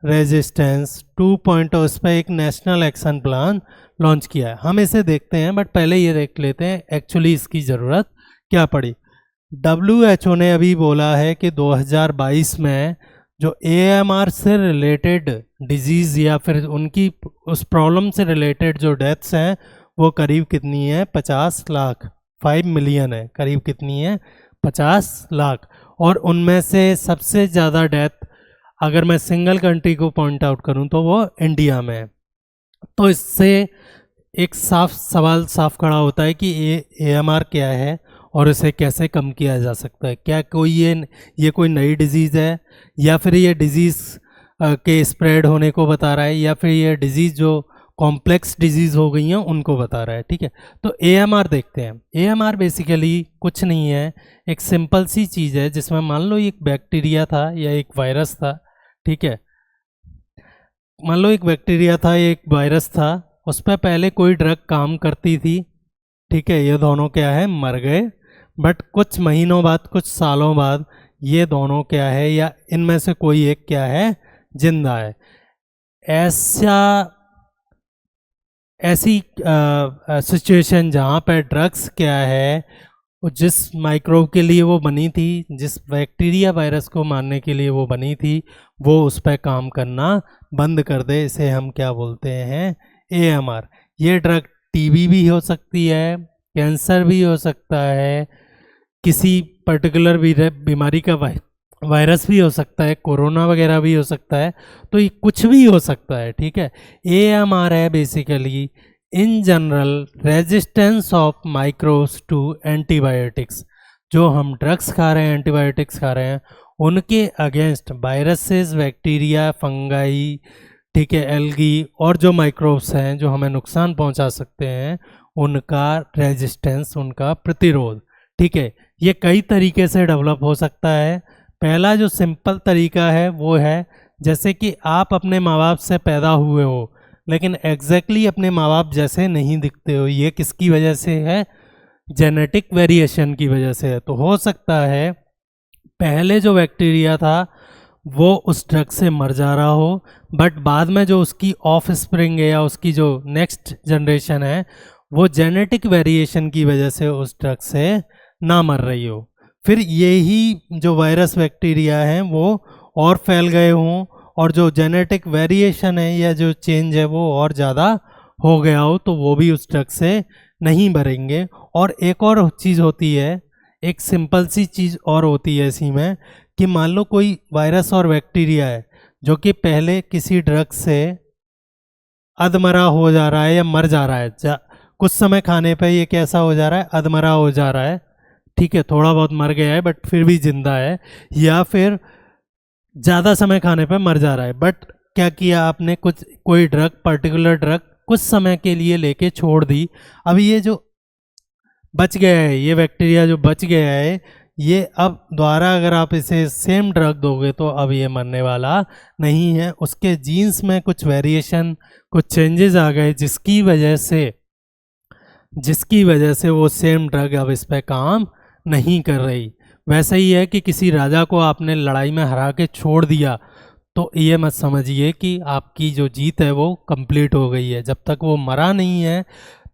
रेजिस्टेंस 2.0। इस पर एक नेशनल एक्शन प्लान लॉन्च किया है। हम इसे देखते हैं बट पहले ये देख लेते हैं एक्चुअली इसकी ज़रूरत क्या पड़ी। WHO ने अभी बोला है कि 2022 में जो AMR से रिलेटेड डिजीज़ या फिर उनकी उस प्रॉब्लम से रिलेटेड जो डेथ्स हैं वो करीब कितनी है, 50 लाख, 5 मिलियन है, करीब कितनी है, 50 लाख। और उनमें से सबसे ज़्यादा डेथ अगर मैं सिंगल कंट्री को पॉइंट आउट करूं तो वो इंडिया में है। तो इससे एक साफ सवाल साफ खड़ा होता है कि AMR क्या है और इसे कैसे कम किया जा सकता है। क्या कोई ये कोई नई डिजीज़ है, या फिर ये डिजीज़ के स्प्रेड होने को बता रहा है, या फिर ये डिजीज़ जो कॉम्प्लेक्स डिजीज़ हो गई हैं उनको बता रहा है। ठीक है, तो AMR देखते हैं। AMR बेसिकली कुछ नहीं है, एक सिंपल सी चीज़ है जिसमें मान लो एक बैक्टीरिया था या एक वायरस था। ठीक है, मान लो एक बैक्टीरिया था, एक वायरस था, उस पर पहले कोई ड्रग काम करती थी। ठीक है, ये दोनों क्या है, मर गए, बट कुछ महीनों बाद, कुछ सालों बाद ये दोनों क्या है, या इनमें से कोई एक क्या है, जिंदा है। ऐसी सिचुएशन जहाँ पर ड्रग्स क्या है, जिस माइक्रोब के लिए वो बनी थी, जिस बैक्टीरिया वायरस को मारने के लिए वो बनी थी, वो उस पर काम करना बंद कर दे, इसे हम क्या बोलते हैं, AMR। ये ड्रग TB भी हो सकती है, कैंसर भी हो सकता है, किसी पर्टिकुलर बीमारी का वायरस भी हो सकता है, कोरोना वगैरह भी हो सकता है, तो ये कुछ भी हो सकता है। ठीक है, AMR है basically in general resistance of microbes to antibiotics. जो हम ड्रग्स खा रहे हैं, एंटीबायोटिक्स खा रहे हैं, उनके अगेंस्ट वायरसेस, बैक्टीरिया, फंगाई, ठीक है, एल्गी और जो माइक्रोब्स हैं जो हमें नुकसान पहुंचा सकते हैं, उनका रेजिस्टेंस, उनका प्रतिरोध। ठीक है, ये कई तरीके से डेवलप हो सकता है। पहला जो सिंपल तरीका है वो है, जैसे कि आप अपने माँ बाप से पैदा हुए हो लेकिन एग्जैक्टली अपने माँ बाप जैसे नहीं दिखते हो। ये किसकी वजह से है, जेनेटिक वेरिएशन की वजह से है। तो हो सकता है पहले जो बैक्टीरिया था वो उस ड्रग से मर जा रहा हो, बट बाद में जो उसकी ऑफ स्प्रिंग है या उसकी जो नेक्स्ट जनरेशन है, वो जेनेटिक वेरिएशन की वजह से उस ड्रग से ना मर रही हो। फिर यही जो वायरस बैक्टीरिया हैं वो और फैल गए हों, और जो जेनेटिक वेरिएशन है या जो चेंज है वो और ज़्यादा हो गया हो, तो वो भी उस ड्रग से नहीं मरेंगे। और एक और चीज़ होती है, एक सिंपल सी चीज़ और होती है इसी में, कि मान लो कोई वायरस और बैक्टीरिया है जो कि पहले किसी ड्रग से अधमरा हो जा रहा है या मर जा रहा है, कुछ समय खाने पे ये कैसा हो जा रहा है, अधमरा हो जा रहा है। ठीक है, थोड़ा बहुत मर गया है बट फिर भी जिंदा है, या फिर ज़्यादा समय खाने पे मर जा रहा है। बट क्या किया आपने, कोई ड्रग, पर्टिकुलर ड्रग कुछ समय के लिए लेके छोड़ दी। अभी ये जो बच गया है, ये बैक्टीरिया जो बच गया है, ये अब दोबारा अगर आप इसे सेम ड्रग दोगे तो अब ये मरने वाला नहीं है। उसके जीन्स में कुछ वेरिएशन, कुछ चेंजेस आ गए जिसकी वजह से वो सेम ड्रग अब इस पे काम नहीं कर रही। वैसे ही है कि किसी राजा को आपने लड़ाई में हरा के छोड़ दिया, तो ये मत समझिए कि आपकी जो जीत है वो कंप्लीट हो गई है। जब तक वो मरा नहीं है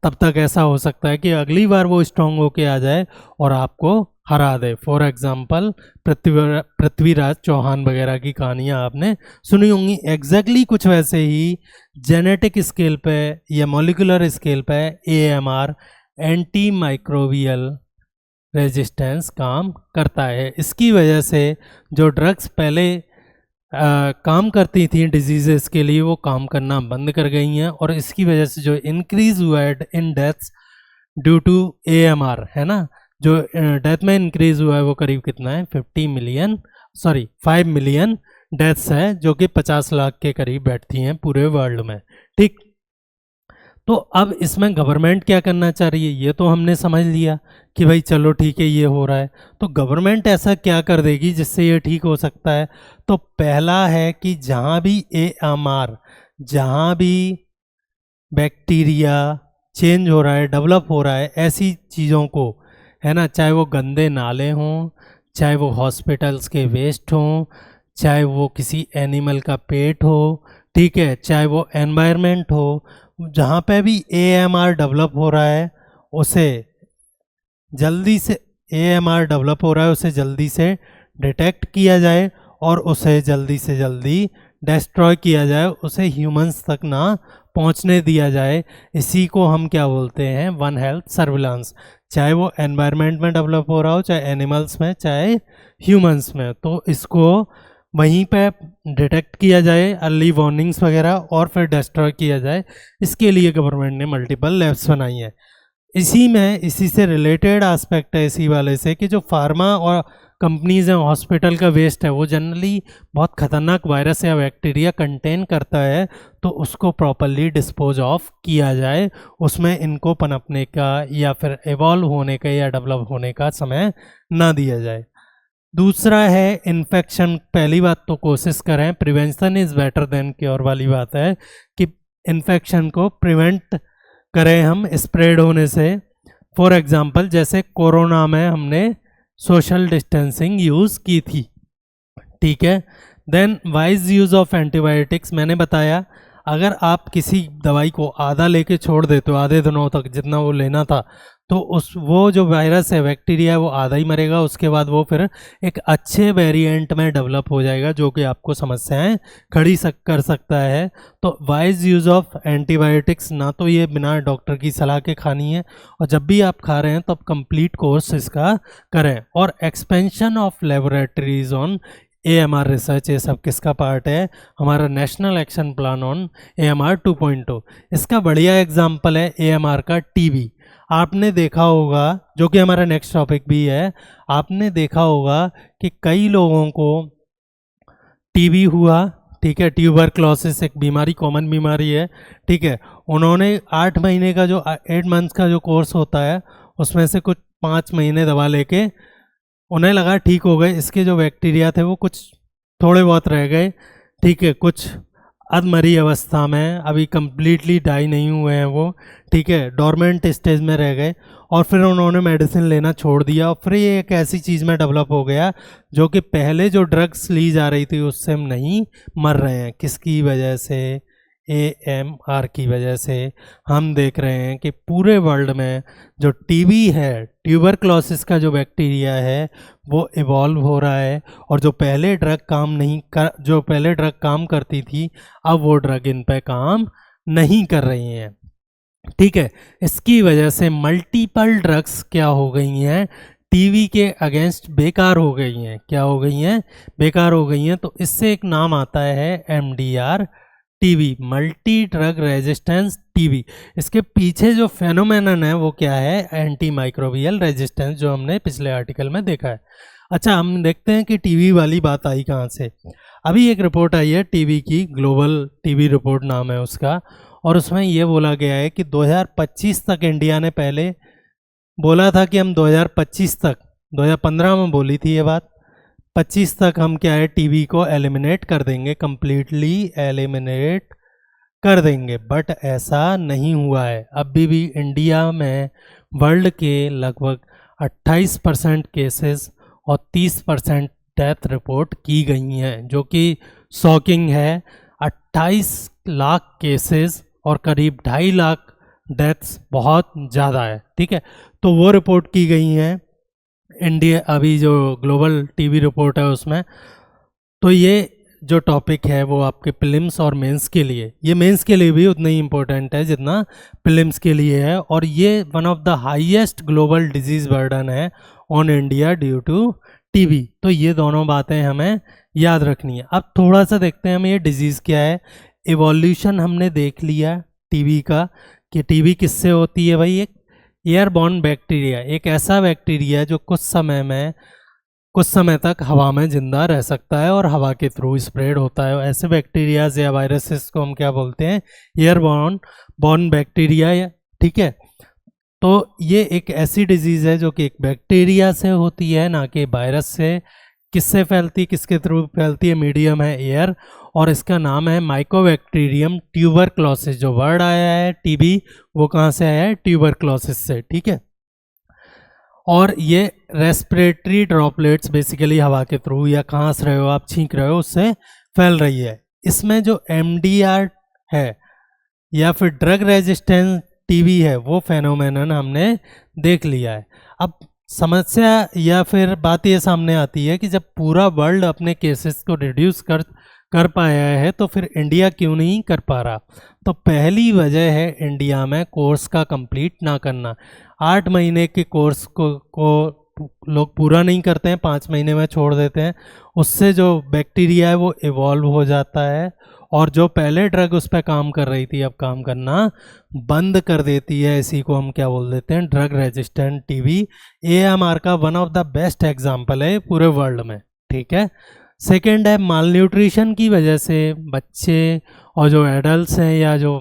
तब तक ऐसा हो सकता है कि अगली बार वो स्ट्रांग होके आ जाए और आपको हरा दे। फॉर एग्जाम्पल पृथ्वीराज चौहान वगैरह की कहानियाँ आपने सुनी होंगी। एग्जैक्टली कुछ वैसे ही जेनेटिक स्केल पे या मॉलिकुलर स्केल पे AMR, एंटी माइक्रोबियल रेजिस्टेंस, काम करता है। इसकी वजह से जो ड्रग्स पहले काम करती थी डिजीज़ेस के लिए, वो काम करना बंद कर गई हैं, और इसकी वजह से जो इंक्रीज हुआ है इन डेथ्स ड्यू टू AMR, है ना, जो डेथ में इंक्रीज हुआ है वो करीब कितना है, 5 मिलियन डेथ्स है, जो कि 50 लाख के करीब बैठती हैं पूरे वर्ल्ड में। ठीक, तो अब इसमें गवर्नमेंट क्या करना चाह रही है, ये तो हमने समझ लिया कि भाई चलो ठीक है ये हो रहा है, तो गवर्नमेंट ऐसा क्या कर देगी जिससे ये ठीक हो सकता है। तो पहला है कि जहाँ भी AMR, जहाँ भी बैक्टीरिया चेंज हो रहा है, डेवलप हो रहा है, ऐसी चीज़ों को, है ना, चाहे वो गंदे नाले हों, चाहे वो हॉस्पिटल्स के वेस्ट हों, चाहे वो किसी एनिमल का पेट हो, ठीक है, चाहे वो एनवायरनमेंट हो, जहाँ पे भी AMR डेवलप हो रहा है उसे जल्दी से उसे जल्दी से डिटेक्ट किया जाए और उसे जल्दी से जल्दी डिस्ट्रॉय किया जाए, उसे ह्यूमंस तक ना पहुंचने दिया जाए। इसी को हम क्या बोलते हैं, वन हेल्थ सर्विलांस। चाहे वो एनवायरनमेंट में डेवलप हो रहा हो, चाहे एनिमल्स में, चाहे ह्यूमंस में, तो इसको वहीं पे डिटेक्ट किया जाए, अर्ली वार्निंग्स वगैरह, और फिर डिस्ट्रॉय किया जाए। इसके लिए गवर्नमेंट ने मल्टीपल लैब्स बनाई हैं। इसी से रिलेटेड एस्पेक्ट है इसी वाले से कि जो फार्मा और कंपनीज हैं, हॉस्पिटल का वेस्ट है, वो जनरली बहुत खतरनाक वायरस या बैक्टीरिया कंटेन करता है, तो उसको प्रॉपरली डिस्पोज ऑफ किया जाए, उसमें इनको पनपने का या फिर इवॉल्व होने का या डेवलप होने का समय ना दिया जाए। दूसरा है इन्फेक्शन। पहली बात तो कोशिश करें, prevention is better than cure वाली बात है कि इन्फेक्शन को प्रिवेंट करें हम स्प्रेड होने से। फॉर एग्जांपल जैसे कोरोना में हमने सोशल डिस्टेंसिंग यूज़ की थी, ठीक है। Then wise use of antibiotics, मैंने बताया अगर आप किसी दवाई को आधा लेके छोड़ देते हो, आधे दिनों तक जितना वो लेना था, तो वो जो वायरस है, बैक्टीरिया है, वो आधा ही मरेगा, उसके बाद वो फिर एक अच्छे वेरिएंट में डेवलप हो जाएगा जो कि आपको समस्याएं खड़ी कर सकता है। तो वाइज यूज़ ऑफ एंटीबायोटिक्स, ना तो ये बिना डॉक्टर की सलाह के खानी है, और जब भी आप खा रहे हैं तो आप कंप्लीट कोर्स इसका करें। और expansion of laboratories on AMR research, ये सब किसका पार्ट है? हमारा national action plan on AMR 2.0। इसका बढ़िया एग्जाम्पल है AMR का टीबी। आपने देखा होगा, जो कि हमारा नेक्स्ट टॉपिक भी है, आपने देखा होगा कि कई लोगों को टीबी हुआ, ठीक है। ट्यूबरक्लोसिस एक बीमारी, कॉमन बीमारी है, ठीक है। उन्होंने 8 महीने का जो 8 मंथ्स का जो कोर्स होता है, उसमें से कुछ 5 महीने दवा लेके उन्हें लगा ठीक हो गए, इसके जो बैक्टीरिया थे वो कुछ थोड़े बहुत रह गए, ठीक है, कुछ अधमरी अवस्था में, अभी कंप्लीटली डाई नहीं हुए हैं वो, ठीक है, डोरमेंट स्टेज में रह गए, और फिर उन्होंने मेडिसिन लेना छोड़ दिया, और फिर ये एक ऐसी चीज़ में डेवलप हो गया जो कि पहले जो ड्रग्स ली जा रही थी उससे हम नहीं मर रहे हैं। किसकी वजह से? AMR की वजह से। हम देख रहे हैं कि पूरे वर्ल्ड में जो टीबी है, ट्यूबरक्लोसिस का जो बैक्टीरिया है, वो इवॉल्व हो रहा है, और जो पहले ड्रग काम करती थी, अब वो ड्रग इन पे काम नहीं कर रही हैं, ठीक है। इसकी वजह से मल्टीपल ड्रग्स क्या हो गई हैं? टीबी के अगेंस्ट बेकार हो गई हैं। क्या हो गई हैं? बेकार हो गई हैं। तो इससे एक नाम आता है MDR TB, multi drug resistance TB. इसके पीछे जो फेनोमेनन है वो क्या है? एंटी माइक्रोबियल रेजिस्टेंस, जो हमने पिछले आर्टिकल में देखा है। अच्छा, हम देखते हैं कि टीबी वाली बात आई कहाँ से। अभी एक रिपोर्ट आई है टीबी की, ग्लोबल टीबी रिपोर्ट नाम है उसका, और उसमें ये बोला गया है कि 2025 तक इंडिया ने पहले बोला था कि हम 2025 तक, 2015 में बोली थी ये बात, 25 तक हम क्या है टीबी को एलिमिनेट कर देंगे, कंप्लीटली एलिमिनेट कर देंगे, बट ऐसा नहीं हुआ है। अभी भी इंडिया में वर्ल्ड के लगभग 28% केसेस और 30% डेथ रिपोर्ट की गई हैं, जो कि शॉकिंग है। 28 लाख केसेस और करीब 2.5 लाख डेथ्स बहुत ज़्यादा है, ठीक है। तो वो रिपोर्ट की गई हैं इंडिया, अभी जो ग्लोबल टीबी रिपोर्ट है उसमें। तो ये जो टॉपिक है वो आपके प्रीलिम्स और मेंस के लिए, ये मेंस के लिए भी उतना ही इम्पोर्टेंट है जितना प्रीलिम्स के लिए है, और ये one of the highest global disease burden है on India due to TB. तो ये दोनों बातें हमें याद रखनी है। अब थोड़ा सा देखते हैं हम ये डिजीज़ क्या है। इवोल्यूशन हमने देख लिया टीबी का, कि टीबी किससे होती है भाई? एक एयरबॉर्न बैक्टीरिया, एक ऐसा बैक्टीरिया जो कुछ समय तक हवा में जिंदा रह सकता है और हवा के थ्रू स्प्रेड होता है। ऐसे बैक्टीरियाज या वायरसेस को हम क्या बोलते हैं? एयरबॉर्न बैक्टीरिया, ठीक है। तो ये एक ऐसी डिजीज़ है जो कि एक बैक्टीरिया से होती है, ना कि वायरस से। किससे फैलती, किसके थ्रू फैलती है? मीडियम है एयर, और इसका नाम है माइकोबैक्टीरियम ट्यूबरक्लोसिस। जो वर्ड आया है टीबी, वो कहाँ से आया है? ट्यूबरक्लोसिस से, ठीक है। और ये रेस्पिरेटरी ड्रॉपलेट्स बेसिकली हवा के थ्रू, या खांस रहे हो आप, छींक रहे हो, उससे फैल रही है। इसमें जो MDR है या फिर ड्रग रेजिस्टेंस टीबी है, वो फेनोमेनन हमने देख लिया है। अब समस्या या फिर बात ये सामने आती है कि जब पूरा वर्ल्ड अपने केसेस को रिड्यूस कर पाया है, तो फिर इंडिया क्यों नहीं कर पा रहा? तो पहली वजह है इंडिया में कोर्स का कंप्लीट ना करना। 8 महीने के कोर्स को लोग पूरा नहीं करते हैं, 5 महीने में छोड़ देते हैं, उससे जो बैक्टीरिया है वो इवॉल्व हो जाता है और जो पहले ड्रग उस पर काम कर रही थी अब काम करना बंद कर देती है। इसी को हम क्या बोल देते हैं, ड्रग रेजिस्टेंट टीबी। AMR का one of the best example है पूरे वर्ल्ड में, ठीक है। सेकेंड है माल न्यूट्रिशन की वजह से बच्चे और जो एडल्ट्स हैं या जो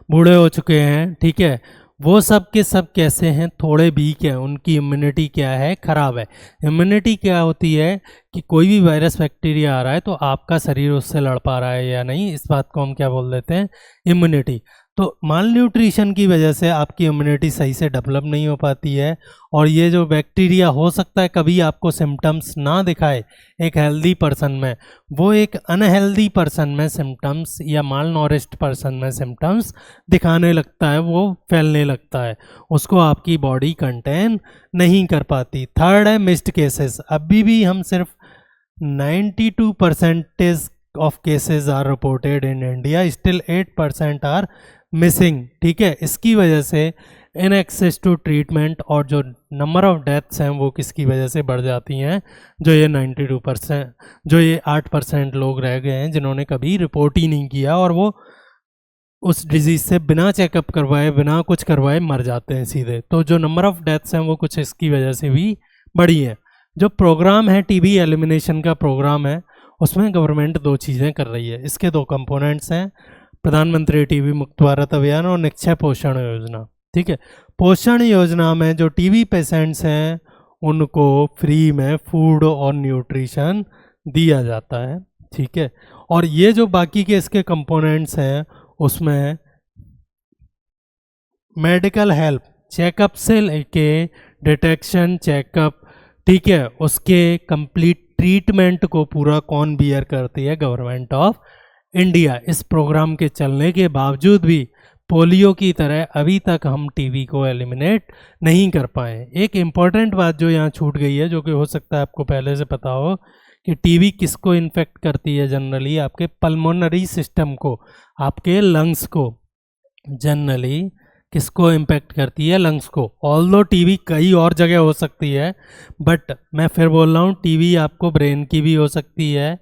बूढ़े हो चुके हैं, ठीक है, वो सब के सब कैसे हैं, थोड़े वीक हैं, उनकी इम्यूनिटी क्या है, खराब है। इम्यूनिटी क्या होती है कि कोई भी वायरस बैक्टीरिया आ रहा है तो आपका शरीर उससे लड़ पा रहा है या नहीं, इस बात को हम क्या बोल देते हैं, इम्यूनिटी। तो माल न्यूट्रिशन की वजह से आपकी इम्यूनिटी सही से डेवलप नहीं हो पाती है और ये जो बैक्टीरिया हो सकता है कभी आपको सिम्टम्स ना दिखाए एक हेल्दी पर्सन में, वो एक अनहेल्दी पर्सन में सिम्टम्स या माल नॉरिश्ड पर्सन में सिम्टम्स दिखाने लगता है, वो फैलने लगता है, उसको आपकी बॉडी कंटेन नहीं कर पाती। थर्ड है मिस्ड केसेस। अभी भी हम सिर्फ 92% of cases are reported in India, still 8% are missing, ठीक है। इसकी वजह से इन एक्सेस टू ट्रीटमेंट और जो नंबर ऑफ डेथ्स हैं वो किसकी वजह से बढ़ जाती हैं, जो ये 92%, जो ये 8% लोग रह गए हैं जिन्होंने कभी रिपोर्ट ही नहीं किया और वो उस डिजीज़ से बिना चेकअप करवाए बिना कुछ करवाए मर जाते हैं सीधे। तो जो नंबर ऑफ डेथ्स हैं वो कुछ इसकी वजह से भी बढ़ी है। जो प्रोग्राम है टीबी एलिमिनेशन का प्रोग्राम है, उसमें गवर्नमेंट 2 चीज़ें कर रही है। इसके 2 कंपोनेंट्स हैं, प्रधानमंत्री टीबी मुक्त भारत अभियान और निक्षय पोषण योजना, ठीक है। पोषण योजना में जो टीबी पेशेंट्स हैं उनको फ्री में फूड और न्यूट्रिशन दिया जाता है, ठीक है। और ये जो बाकी के इसके कंपोनेंट्स हैं उसमें मेडिकल हेल्प, चेकअप से लेके डिटेक्शन चेकअप, ठीक है, उसके कंप्लीट ट्रीटमेंट को पूरा कौन बियर करती है, गवर्नमेंट ऑफ इंडिया। इस प्रोग्राम के चलने के बावजूद भी पोलियो की तरह अभी तक हम टीबी को एलिमिनेट नहीं कर पाए। एक इम्पॉर्टेंट बात जो यहाँ छूट गई है, जो कि हो सकता है आपको पहले से पता हो, कि टीबी किसको इन्फेक्ट करती है जनरली, आपके पल्मोनरी सिस्टम को, आपके लंग्स को, जनरली किसको इम्पेक्ट करती है, लंग्स को। ऑल्दो टीबी कई और जगह हो सकती है, बट मैं फिर बोल रहा हूँ टीबी आपको ब्रेन की भी हो सकती है,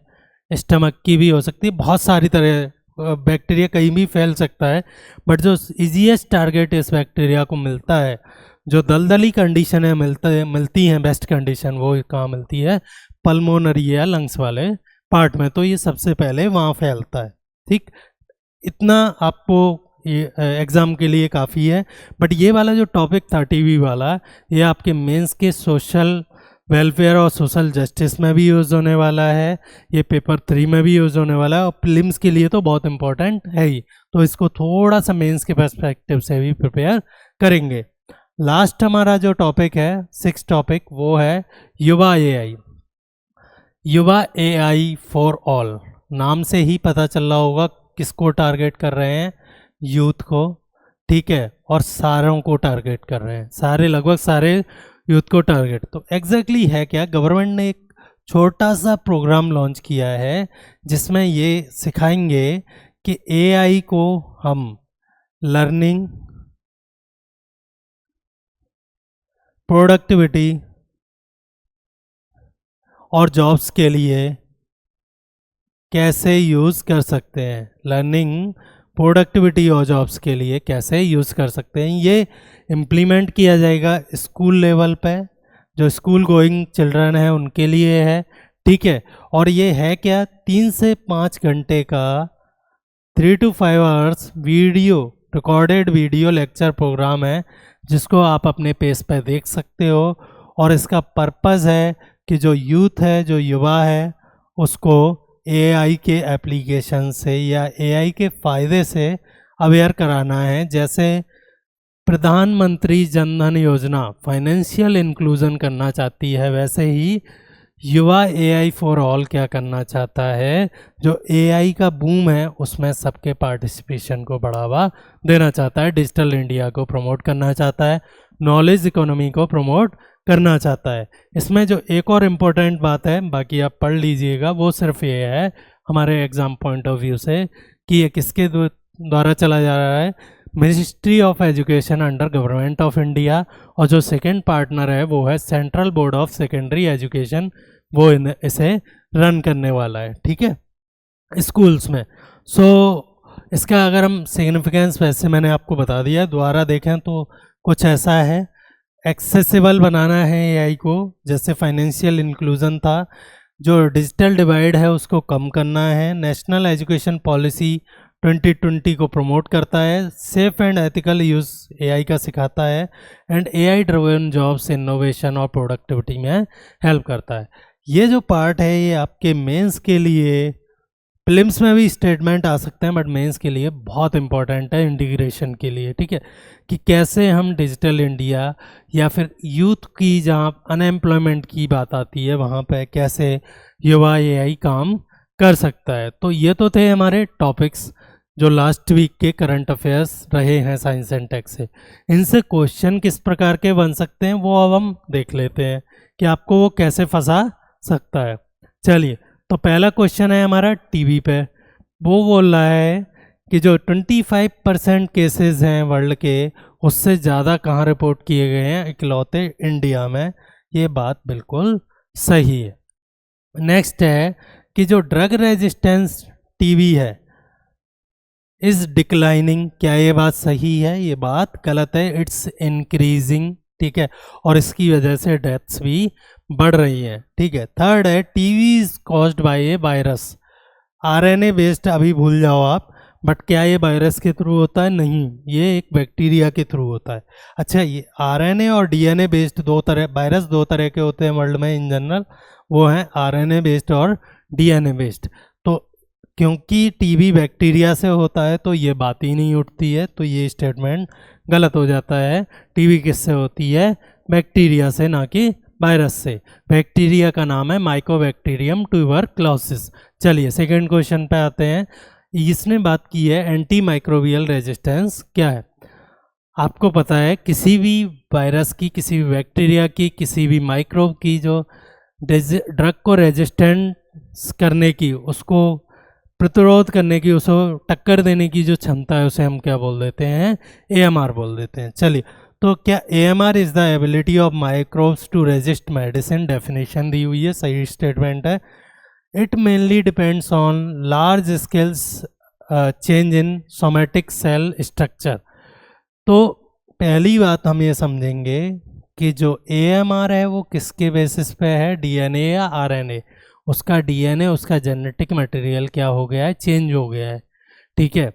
स्टमक की भी हो सकती है, बहुत सारी तरह बैक्टीरिया कहीं भी फैल सकता है। बट जो इजीएस्ट टारगेट इस बैक्टीरिया को मिलता है, जो दलदली कंडीशन है मिलती हैं बेस्ट कंडीशन, वो कहाँ मिलती है, पल्मोनरी या लंग्स वाले पार्ट में, तो ये सबसे पहले वहाँ फैलता है, ठीक। इतना आपको ये एग्ज़ाम के लिए काफ़ी है। बट ये वाला जो टॉपिक था टीबी वाला, ये आपके मेंस के सोशल वेलफेयर और सोशल जस्टिस में भी यूज़ होने वाला है, ये पेपर 3 में भी यूज़ होने वाला है और प्रीलिम्स के लिए तो बहुत इंपॉर्टेंट है ही, तो इसको थोड़ा सा मेंस के पर्सपेक्टिव से भी प्रिपेयर करेंगे। लास्ट हमारा जो टॉपिक है 6th टॉपिक, वो है युवा एआई। युवा एआई फॉर ऑल, नाम से ही पता चल रहा होगा किसको टारगेट कर रहे हैं, यूथ को, ठीक है, और सारों को टारगेट कर रहे हैं, सारे लगभग सारे यूथ को टारगेट। तो एग्जैक्टली है क्या, गवर्नमेंट ने एक छोटा सा प्रोग्राम लॉन्च किया है जिसमें ये सिखाएंगे कि एआई को हम लर्निंग, प्रोडक्टिविटी और जॉब्स के लिए कैसे यूज़ कर सकते हैं, लर्निंग, प्रोडक्टिविटी और जॉब्स के लिए कैसे यूज़ कर सकते हैं। ये इम्प्लीमेंट किया जाएगा स्कूल लेवल पे, जो स्कूल गोइंग चिल्ड्रन है उनके लिए है, ठीक है। और ये है क्या, 3 से 5 घंटे का 3 to 5 hours video, recorded video lecture program है, जिसको आप अपने पेस पे देख सकते हो। और इसका पर्पज़ है कि जो यूथ है, जो युवा है, उसको एआई के एप्लीकेशन से या एआई के फ़ायदे से अवेयर कराना है। जैसे प्रधानमंत्री जन धन योजना फाइनेंशियल इंक्लूजन करना चाहती है, वैसे ही युवा एआई फॉर ऑल क्या करना चाहता है, जो एआई का बूम है उसमें सबके पार्टिसिपेशन को बढ़ावा देना चाहता है, डिजिटल इंडिया को प्रमोट करना चाहता है, नॉलेज इकोनॉमी को प्रमोट करना चाहता है। इसमें जो एक और इम्पोर्टेंट बात है, बाकी आप पढ़ लीजिएगा, वो सिर्फ ये है हमारे एग्ज़ाम पॉइंट ऑफ व्यू से कि ये किसके द्वारा चला जा रहा है, ministry of education under government of India, और जो सेकंड पार्टनर है वो है central board of secondary education, वो इसे रन करने वाला है, ठीक है, स्कूल्स में। सो इसका अगर हम सिग्निफिकेंस वैसे मैंने आपको बता दिया, दोबारा देखें तो कुछ ऐसा है, एक्सेसिबल बनाना है एआई को, जैसे फाइनेंशियल इंक्लूजन था, जो डिजिटल डिवाइड है उसको कम करना है, नेशनल एजुकेशन पॉलिसी 2020 को प्रमोट करता है, safe and ethical use AI का सिखाता है, and AI driven jobs innovation और प्रोडक्टिविटी में हेल्प करता है। ये जो पार्ट है ये आपके मेंस के लिए, प्रीलिम्स में भी स्टेटमेंट आ सकते हैं, बट मेंस के लिए बहुत इंपॉर्टेंट है इंटीग्रेशन के लिए, ठीक है, कि कैसे हम डिजिटल इंडिया या फिर यूथ की जहाँ अनएम्प्लॉयमेंट की बात आती है वहाँ पे कैसे युवा एआई काम कर सकता है। तो ये तो थे हमारे टॉपिक्स जो लास्ट वीक के करंट अफेयर्स रहे हैं साइंस एंड टेक से। इनसे क्वेश्चन किस प्रकार के बन सकते हैं वो अब हम देख लेते हैं कि आपको वो कैसे फंसा सकता है। चलिए, तो पहला क्वेश्चन है हमारा टीवी पे, वो बोल रहा है कि जो 25% केसेस हैं वर्ल्ड के, उससे ज़्यादा कहाँ रिपोर्ट किए गए हैं, इकलौते इंडिया में। ये बात बिल्कुल सही है। नेक्स्ट है कि जो ड्रग रेजिस्टेंस टीवी है इज डिक्लाइनिंग, क्या ये बात सही है? ये बात गलत है, इट्स इंक्रीजिंग, ठीक है, और इसकी वजह से डेथ्स भी बढ़ रही हैं, ठीक है। थर्ड है TV is caused by A virus, RNA based अभी भूल जाओ आप, बट क्या ये वायरस के थ्रू होता है? नहीं, ये एक बैक्टीरिया के थ्रू होता है। अच्छा, ये आरएनए और डीएनए बेस्ड दो तरह, वायरस दो तरह के होते हैं वर्ल्ड में इन जनरल, वो हैं आरएनए बेस्ड और डीएनए बेस्ड। तो क्योंकि टीबी बैक्टीरिया से होता है तो ये बात ही नहीं उठती है, तो ये स्टेटमेंट गलत हो जाता है। टीबी किससे होती है? बैक्टीरिया से, ना कि वायरस से। बैक्टीरिया का नाम है माइकोबैक्टीरियम ट्यूबरक्लोसिस। चलिए सेकंड क्वेश्चन पे आते हैं। इसने बात की है एंटी माइक्रोबियल रेजिस्टेंस क्या है। आपको पता है किसी भी वायरस की, किसी भी बैक्टीरिया की, किसी भी माइक्रोब की जो ड्रग को रेजिस्टेंस करने की, उसको प्रतिरोध करने की, उसको टक्कर देने की जो क्षमता है, उसे हम क्या बोल देते हैं? एएमआर बोल देते हैं। चलिए, तो क्या AMR is the ability of microbes to resist medicine, definition दी हुई है, सही स्टेटमेंट है। It mainly depends on large scales change in somatic cell structure. तो पहली बात हम ये समझेंगे कि जो एएमआर है वो किसके बेसिस पे है, डीएनए या आरएनए। उसका डीएनए, उसका जेनेटिक मटेरियल क्या हो गया है? चेंज हो गया है, ठीक है।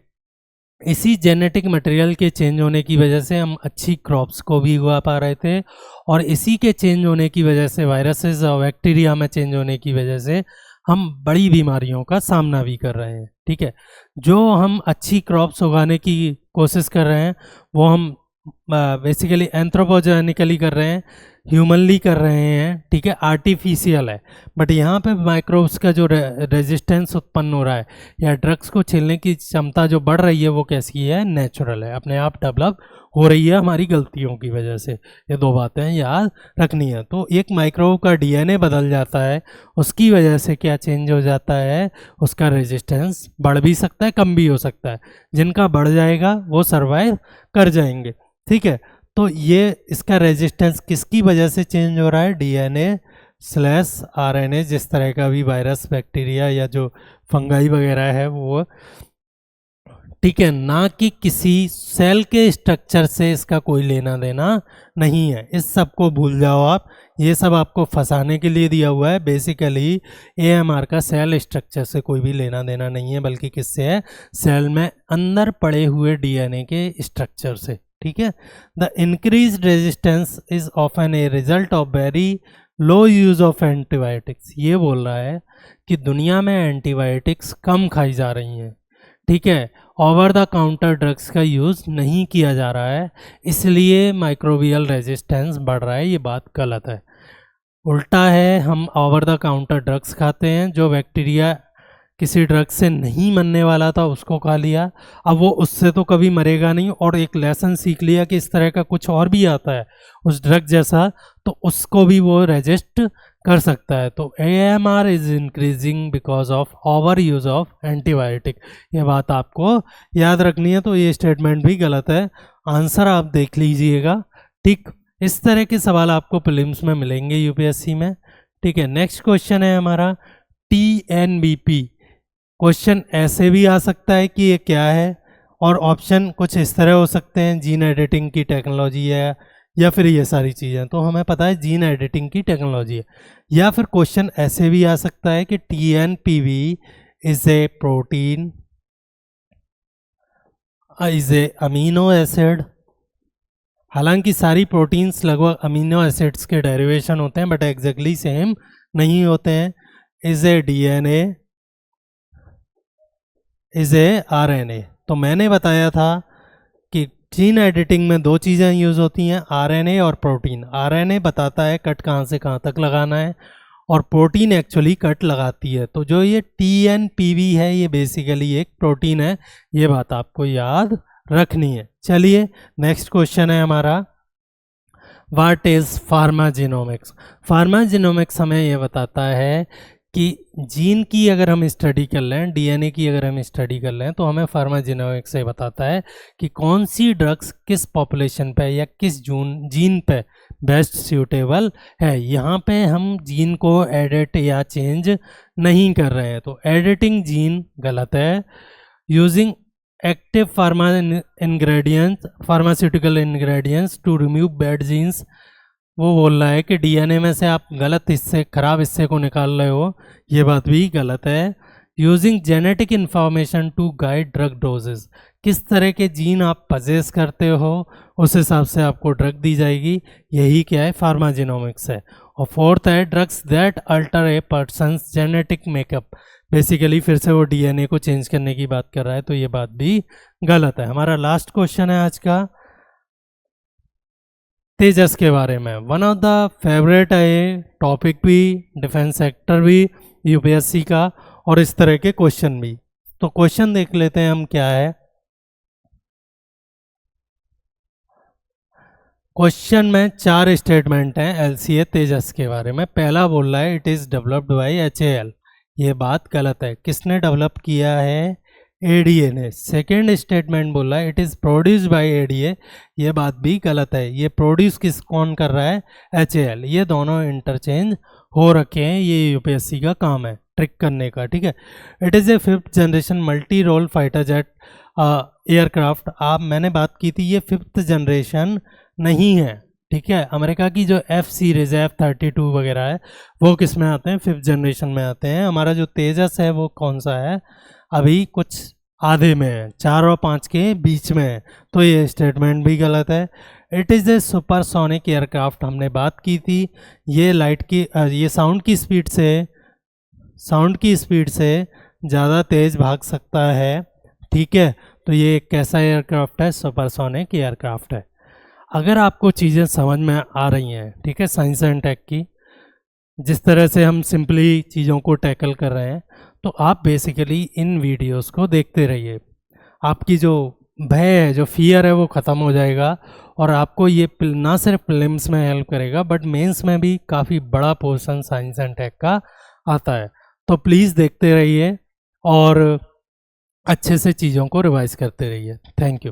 इसी जेनेटिक मटेरियल के चेंज होने की वजह से हम अच्छी क्रॉप्स को भी उगा पा रहे थे, और इसी के चेंज होने की वजह से, वायरसेस और बैक्टीरिया में चेंज होने की वजह से हम बड़ी बीमारियों का सामना भी कर रहे हैं, ठीक है। जो हम अच्छी क्रॉप्स उगाने की कोशिश कर रहे हैं वो हम बेसिकली एंथ्रोपोजेनिकली कर रहे हैं, ह्यूमनली कर रहे हैं, ठीक है, आर्टिफिशियल है। बट यहाँ पे माइक्रोब्स का जो रेजिस्टेंस उत्पन्न हो रहा है या ड्रग्स को झेलने की क्षमता जो बढ़ रही है वो कैसी है? नेचुरल है, अपने आप डेवलप हो रही है हमारी गलतियों की वजह से। ये दो बातें याद रखनी है। तो एक माइक्रोब का डीएनए बदल जाता है, उसकी वजह से क्या चेंज हो जाता है? उसका रेजिस्टेंस बढ़ भी सकता है, कम भी हो सकता है। जिनका बढ़ जाएगा वो सर्वाइव कर जाएंगे, ठीक है। तो ये इसका रेजिस्टेंस किसकी वजह से चेंज हो रहा है? डीएनए स्लैश आरएनए, जिस तरह का भी वायरस, बैक्टीरिया या जो फंगाई वगैरह है वो, ठीक है, ना कि किसी सेल के स्ट्रक्चर से इसका कोई लेना देना नहीं है। इस सब को भूल जाओ आप, ये सब आपको फंसाने के लिए दिया हुआ है। बेसिकली एएमआर का सेल स्ट्रक्चर से कोई भी लेना देना नहीं है, बल्कि किससे है? सेल में अंदर पड़े हुए डीएनए के स्ट्रक्चर से, ठीक है। The increased resistance is often a result of very low use of antibiotics. ये बोल रहा है कि दुनिया में एंटीबायोटिक्स कम खाई जा रही हैं, ठीक है, ओवर द काउंटर ड्रग्स का यूज़ नहीं किया जा रहा है, इसलिए माइक्रोबियल रेजिस्टेंस बढ़ रहा है। ये बात गलत है, उल्टा है। हम ओवर द काउंटर ड्रग्स खाते हैं, जो बैक्टीरिया किसी ड्रग से नहीं मरने वाला था उसको खा लिया, अब वो उससे तो कभी मरेगा नहीं, और एक लेसन सीख लिया कि इस तरह का कुछ और भी आता है उस ड्रग जैसा, तो उसको भी वो रेजिस्ट कर सकता है। तो AMR is increasing because of over use of antibiotic, ये बात आपको याद रखनी है। तो ये स्टेटमेंट भी गलत है, आंसर आप देख लीजिएगा। ठीक, इस तरह के सवाल आपको प्रीलिम्स में मिलेंगे यूपीएससी में। ठीक है, नेक्स्ट क्वेश्चन है हमारा TNBP। क्वेश्चन ऐसे भी आ सकता है कि ये क्या है, और ऑप्शन कुछ इस तरह हो सकते हैं, जीन एडिटिंग की टेक्नोलॉजी है, या फिर ये सारी चीज़ें। तो हमें पता है जीन एडिटिंग की टेक्नोलॉजी है। या फिर क्वेश्चन ऐसे भी आ सकता है कि TNPV is a protein, is a amino acid. हालांकि सारी प्रोटीन्स लगभग अमीनो एसिड्स के डेरिवेशन होते हैं, बट एग्जैक्टली सेम नहीं होते हैं। Is a DNA, is a RNA। तो मैंने बताया था कि जीन एडिटिंग में दो चीज़ें यूज़ होती हैं, RNA और प्रोटीन। RNA बताता है कट कहाँ से कहाँ तक लगाना है, और प्रोटीन एक्चुअली कट लगाती है। तो जो ये TNPV है ये बेसिकली एक प्रोटीन है, ये बात आपको याद रखनी है। चलिए नेक्स्ट क्वेश्चन है हमारा, व्हाट इज़ फार्माजीनोमिक्स। फार्माजीनोमिक्स हमें ये बताता है कि जीन की अगर हम स्टडी कर लें, DNA की अगर हम स्टडी कर लें, तो हमें फार्माजीनोमिक्स से बताता है कि कौन सी ड्रग्स किस पॉपुलेशन पे या किस जीन पे बेस्ट सूटेबल है। यहाँ पे हम जीन को एडिट या चेंज नहीं कर रहे हैं, तो एडिटिंग जीन गलत है। Using active pharmaceutical ingredients to remove bad genes, वो बोल रहा है कि DNA में से आप गलत हिस्से, खराब हिस्से को निकाल रहे हो, ये बात भी गलत है। Using genetic information to guide drug doses, किस तरह के जीन आप पजेस करते हो उस हिसाब से आपको ड्रग दी जाएगी, यही क्या है, फार्माजीनोमिक्स है। और फोर्थ है drugs that alter A persons genetic makeup, basically फिर से वो DNA को चेंज करने की बात कर रहा है, तो ये बात भी गलत है। हमारा लास्ट क्वेश्चन है आज का तेजस के बारे में। वन ऑफ द फेवरेट है ये टॉपिक भी, डिफेंस सेक्टर भी यूपीएससी का, और इस तरह के क्वेश्चन भी। तो क्वेश्चन देख लेते हैं हम क्या है। क्वेश्चन में 4 स्टेटमेंट हैं LCA तेजस के बारे में। पहला बोल रहा है it is developed by HAL, ये बात गलत है। किसने डेवलप किया है, ADA ने। सेकेंड स्टेटमेंट बोला it is produced by ADA, ये बात भी गलत है। ये प्रोड्यूस कौन कर रहा है, HAL। ये दोनों इंटरचेंज हो रखे हैं, ये यूपीएससी का काम है ट्रिक करने का। ठीक है, it is a 5th generation multi role fighter jet aircraft. मैंने बात की थी, ये 5th जनरेशन नहीं है। ठीक है, अमेरिका की जो F सीरीज है, F-32 वगैरह है, वो किस में आते हैं, 5th जनरेशन में आते हैं। हमारा जो तेजस है वो कौन सा है, अभी कुछ आधे में है, 4 और 5 के बीच में है, तो ये स्टेटमेंट भी गलत है। It is A supersonic aircraft, हमने बात की थी, ये ये साउंड की स्पीड से ज़्यादा तेज़ भाग सकता है। ठीक है, तो ये एक कैसा एयरक्राफ्ट है, सुपरसोनिक एयरक्राफ्ट है। अगर आपको चीज़ें समझ में आ रही हैं, ठीक है, साइंस एंड टेक की, जिस तरह से हम सिंपली चीज़ों को टैकल कर रहे हैं, तो आप बेसिकली इन वीडियोस को देखते रहिए। आपकी जो भय है, जो फियर है, वो ख़त्म हो जाएगा, और आपको ये ना सिर्फ प्रीलिम्स में हेल्प करेगा, बट मेंस में भी काफ़ी बड़ा पोर्शन साइंस एंड टेक का आता है। तो प्लीज़ देखते रहिए और अच्छे से चीज़ों को रिवाइज करते रहिए। Thank you.